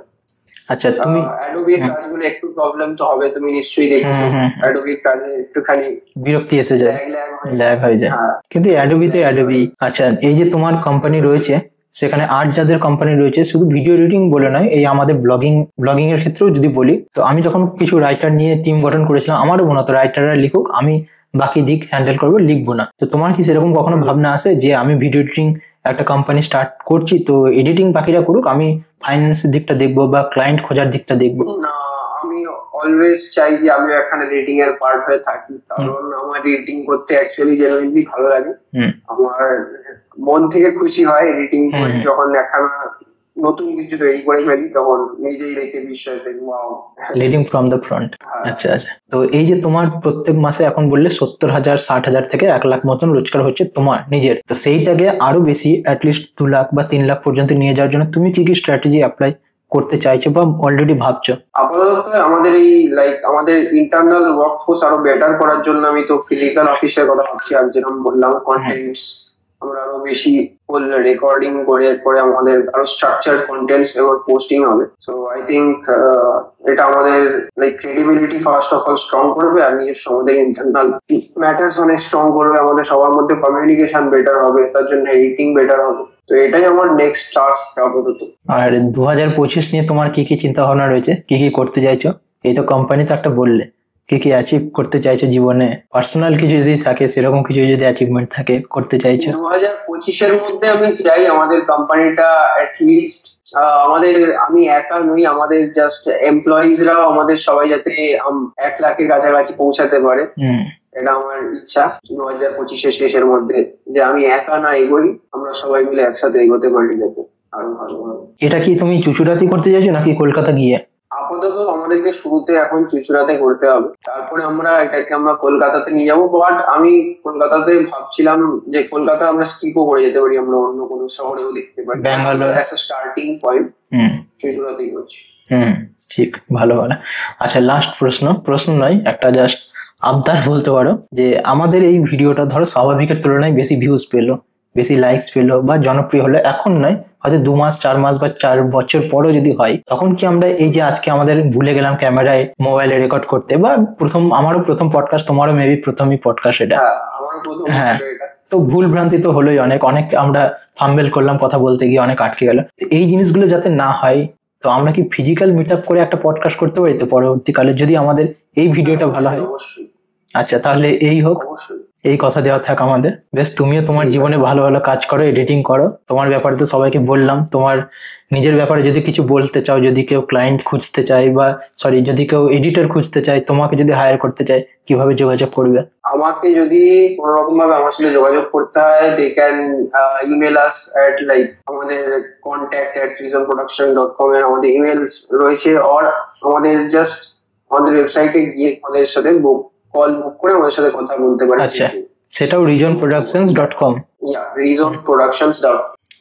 আচ্ছা, তুমি অ্যাডোবির কাজগুলো একটু প্রবলেম তো হবে, তুমি নিশ্চয়ই দেখেছো অ্যাডোবির কাজে একটুখানি বিরক্তি এসে যায়, ল্যাগ হয়ে যায়, কিন্তু অ্যাডোবিতে অ্যাডোবি। আচ্ছা, এই যে তোমার কোম্পানি রয়েছে সেখানে আর যাদের কোম্পানি রয়েছে শুধু ভিডিও এডিটিং বলে নয়, এই আমাদের ব্লগিং এর ক্ষেত্রেও যদি বলি, তো আমি যখন কিছু রাইটার নিয়ে টিম গঠন করেছিলাম, আমারও মনে হতো রাইটাররা লিখুক, আমি বাকি দিক হ্যান্ডেল করবো, লিখবো না। তো তোমার কি সেরকম কখনো ভাবনা আসে যে আমি ভিডিও এডিটিং একটা কোম্পানি স্টার্ট করছি, তো এডিটিং বাকিরা করুক, আমি ফাইন্যান্সের দিকটা দেখবো বা ক্লায়েন্ট খোঁজার দিকটা দেখবো? না, আমি অলওয়েজ চাই যে আমি এখানে রেটিং এর পার্ট হয়ে থাকি, কারণ আমার রেটিং করতে অ্যাকচুয়ালি জেনুইনলি ভালো লাগে। আমার মন থেকে খুশি হয় এডিটিং করে, যখন একখানা নতুন কিছু তৈরি করে ফেলি তখন নিজেই দেখে বিস্ময় দেখি, wow, leading from the front. আচ্ছা, তো এই যে তোমার প্রত্যেক মাসে এখন বললে 70,000, 60,000 থেকে 1 লাখ মতন রোজগার হচ্ছে তোমার নিজের, তো সেইটাকে আরো বেশি অ্যাটলিস্ট 2 লাখ বা 3 লাখ পর্যন্ত নিয়ে যাওয়ার জন্য তুমি কি স্ট্র্যাটেজি অ্যাপ্লাই করতে চাইছো বা অলরেডি ভাবছো? আপাতত আমাদের এই আমাদের ইন্টারনাল ওয়ার্কফোর্স আরো বেটার করার জন্য আমি তো ফিজিক্যাল অফিসের কথা ভাবছি, আর যেরকম বললাম কন্টেন্টস আমরা আরো বেশি রেকর্ডিং করে এরপরে আমাদের আরো স্ট্রাকচার কন্টেন্টস এবং পোস্টিং হবে। সো আই থিঙ্ক এটা আমাদের credibility first of all strong করবে, আর নিজস্ব আমাদের ইন্টারনাল ম্যাটার্স অনেক স্ট্রং করবে, আমাদের সবার মধ্যে কমিউনিকেশন বেটার হবে, তার জন্য এডিটিং বেটার হবে। তো এটাই আমার নেক্সট টাস্ক আপাতত। আর 2025 নিয়ে তোমার কি কি চিন্তা ভাবনা রয়েছে, কি কি করতে চাইছো? এই তো কোম্পানি তো একটা বললে, কি কি অ্যাচিভ করতে চাইছো জীবনে, পার্সোনাল কিছু যদি থাকে, সেরকম কিছু যদি অ্যাচিভমেন্ট থাকে করতে চাইছো? 2025-এর মধ্যে আমি চাই আমাদের কোম্পানিটা অ্যাটলিস্ট আমি একা নই, আমাদের জাস্ট এমপ্লয়িজরাও আমাদের সবাই যাতে 1 লাখের কাছাকাছি পৌঁছাতে পারে, এটা আমার ইচ্ছা 2025-এর শেষের মধ্যে, যে আমি একা না এগোই, আমরা সবাই মিলে একসাথে এগোতে পারি যাতে আরো ভালো হয়। এটা কি তুমি চুচুড়াতে করতে চাইছো নাকি কলকাতা গিয়ে? আপাতত আমাদেরকে শুরুতে এখন চুচুড়াতে করতে হবে, তারপরে আমরা এটাকে কলকাতাতে নিয়ে যাবো। বাট আমি কলকাতাতে ভাবছিলাম যে কলকাতা আমরা স্কিপও করে যেতে পারি, আমরা অন্য কোনো শহরেও দেখতে পারি, Bangalore as a starting point চুচুড়াতেই করছি। ঠিক, ভালো। আচ্ছা, লাস্ট প্রশ্ন নয়, একটা জাস্ট আবদার বলতে পারো, যে আমাদের এই ভিডিওটা ধরো স্বাভাবিকের তুলনায় বেশি ভিউজ পেলো, বেশি লাইকস পেলো বা জনপ্রিয় হলো, এখন নয়, হয়তো 2 মাস 4 মাস বা 4 বছর পরও যদি হয়, তখন কি আমরা এই যে আজকে আমাদের ভুলে গেলাম ক্যামেরায় মোবাইলে রেকর্ড করতে, বা আমারও প্রথম পডকাস্ট, তোমারও মেবি প্রথমই পডকাস্ট এটা, হ্যাঁ, তো ভুল ভ্রান্তি তো হলোই, অনেক অনেক আমরা ফাম্বেল করলাম, কথা বলতে গিয়ে অনেক আটকে গেল। তো এই জিনিসগুলো যাতে না হয়, তো আমরা কি ফিজিক্যাল মিট আপ করে একটা পডকাস্ট করতে পারি তো পরবর্তীকালে, যদি আমাদের এই ভিডিওটা ভালো হয়? অবশ্যই আচ্ছা, তাহলে এই হোক, অবশ্যই। এই কথা দেওয়া থাক আমাদের। বেশ, তুমিও তোমার জীবনে ভালো ভালো কাজ করো, এডিটিং করো। তোমার ব্যাপারে তো সবাইকে বললাম, তোমার নিজের ব্যাপারে যদি কিছু বলতে চাও, যদি কেউ ক্লায়েন্ট খুঁজতে চায় বা যদি কেউ এডিটর খুঁজতে চায়, তোমাকে যদি হায়ার করতে চায়, কিভাবে যোগাযোগ করবে? আমাকে যদি কোনো রকম ভাবে আমার সাথে যোগাযোগ করতে হয়, they can email us at like আমাদের contact@reasonproduction.com এর আমাদের ইমেলস রয়েছে, অর আমাদের জাস্ট আমাদের ওয়েবসাইটে গিয়ে আমাদের সাথে কল বুক করে আমাদের সাথে কথা বলতে পারে। আচ্ছা, সেটাও reasonproductions.com, reasonproductions.com,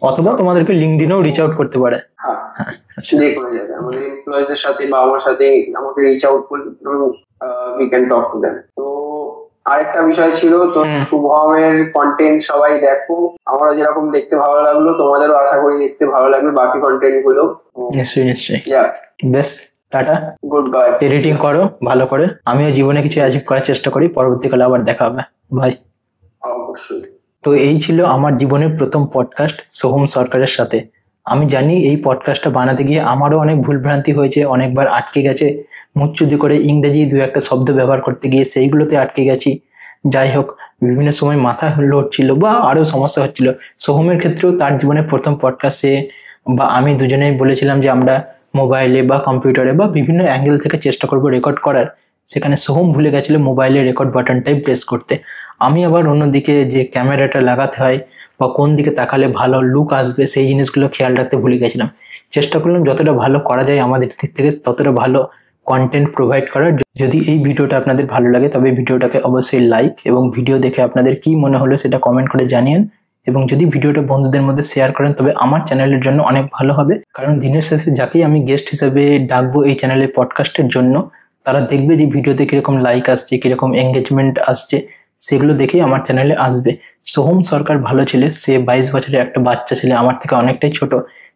অথবা তোমাদেরকে লিঙ্কডিনেও রিচ আউট করতে পারে। হ্যাঁ, আচ্ছা, যে কোনো জায়গায় আমাদের এমপ্লয়িজদের সাথে বা আমার সাথে আমাকে রিচ আউট করলে we can talk to them. তো আরেকটা বিষয় ছিল, তো শুভমের কন্টেন্ট সবাই দেখো, আমরা যেরকম দেখতে ভালো লাগলো তোমাদেরও আশা করি দেখতে ভালো লাগবে বাকি কন্টেন্ট গুলো। নিশ্চয়ই নিশ্চয়ই। ইয়া, বেশ, টাটা, গুড বাই। এডিটিং করো ভালো করে, আমিও জীবনে কিছু অ্যাচিভ করার চেষ্টা করি, পরবর্তীকালে আবার দেখা হবে, ভাই। অবশ্যই। তো এই ছিল আমার জীবনের প্রথম পডকাস্ট সোহম সরকারের সাথে। আমি জানি এই পডকাস্টটা বানাতে গিয়ে আমারও অনেক ভুলভ্রান্তি হয়েছে, অনেকবার আটকে গেছে, মুচ্চুদি করে ইংরেজি দু একটা শব্দ ব্যবহার করতে গিয়ে সেইগুলোতে আটকে গেছি। যাই হোক, বিভিন্ন সময় মাথা লোড ছিল বা আরো সমস্যা হচ্ছিল। সোহমের ক্ষেত্রেও তার জীবনের প্রথম পডকাস্টে বা আমি দুজনেই বলেছিলাম যে আমরা মোবাইলে বা কম্পিউটারে বা বিভিন্ন অ্যাঙ্গেল থেকে চেষ্টা করব রেকর্ড করার। সেখানে সোহম ভুলে গেছিল মোবাইলের রেকর্ড বাটনটাই প্রেস করতে। আমি আবার অন্যদিকে যে ক্যামেরাটা লাগাতে হয় বা কোন দিকে তাকালে ভালো লুক আসবে সেই জিনিসগুলো খেয়াল রাখতে ভুলে গেছিলাম। চেষ্টা করলাম যতটা ভালো করা যায় আমাদের দিক থেকে ততটা ভালো কন্টেন্ট প্রোভাইড করার। যদি এই ভিডিওটা আপনাদের ভালো লাগে তবে ভিডিওটাকে অবশ্যই লাইক এবং ভিডিও দেখে আপনাদের কি মনে হলো সেটা কমেন্ট করে জানিয়েন। এবং যদি ভিডিওটা বন্ধুদের মধ্যে শেয়ার করেন তবে আমার চ্যানেলের জন্য অনেক ভালো হবে, কারণ দিনের শেষে যাকেই আমি গেস্ট হিসেবে ডাকবো এই চ্যানেলের পডকাস্টের জন্য, তারা দেখবে যে ভিডিওতে কিরকম লাইক আসছে, কিরকম এঙ্গেজমেন্ট আসছে, সেগুলো দেখেই আমার চ্যানেলে আসবে। সোহম সরকার ভালো ছেলে, সে 22 বছরের একটা বাচ্চা ছেলে, আমার থেকে অনেকটাই ছোট,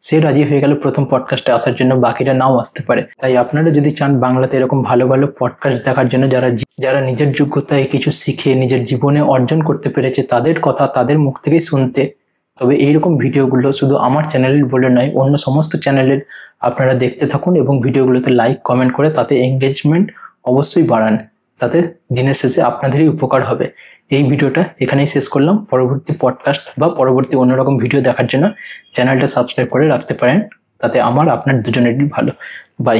সে রাজি হয়ে গেল প্রথম পডকাস্টে আসার জন্য, বাকিটা নাও আসতে পারে। তাই আপনারা যদি চান বাংলাতে এরকম ভালো ভালো পডকাস্ট দেখার জন্য, যারা নিজের যোগ্যতায় কিছু শিখে নিজের জীবনে অর্জন করতে পেরেছে তাদের কথা তাদের মুখ থেকেই শুনতে, তবে এইরকম ভিডিওগুলো শুধু আমার চ্যানেলের বলে নয়, অন্য সমস্ত চ্যানেলের আপনারা দেখতে থাকুন এবং ভিডিওগুলোতে লাইক কমেন্ট করে তাতে এঙ্গেজমেন্ট অবশ্যই বাড়ান, তাতে দিনের শেষে আপনাদেরই উপকার হবে। এই ভিডিওটা এখানেই শেষ করলাম। পরবর্তী পডকাস্ট বা পরবর্তী অন্যরকম ভিডিও দেখার জন্য চ্যানেলটা সাবস্ক্রাইব করে রাখতে পারেন, তাতে আমার আপনার দুজনেরই ভালো। বাই।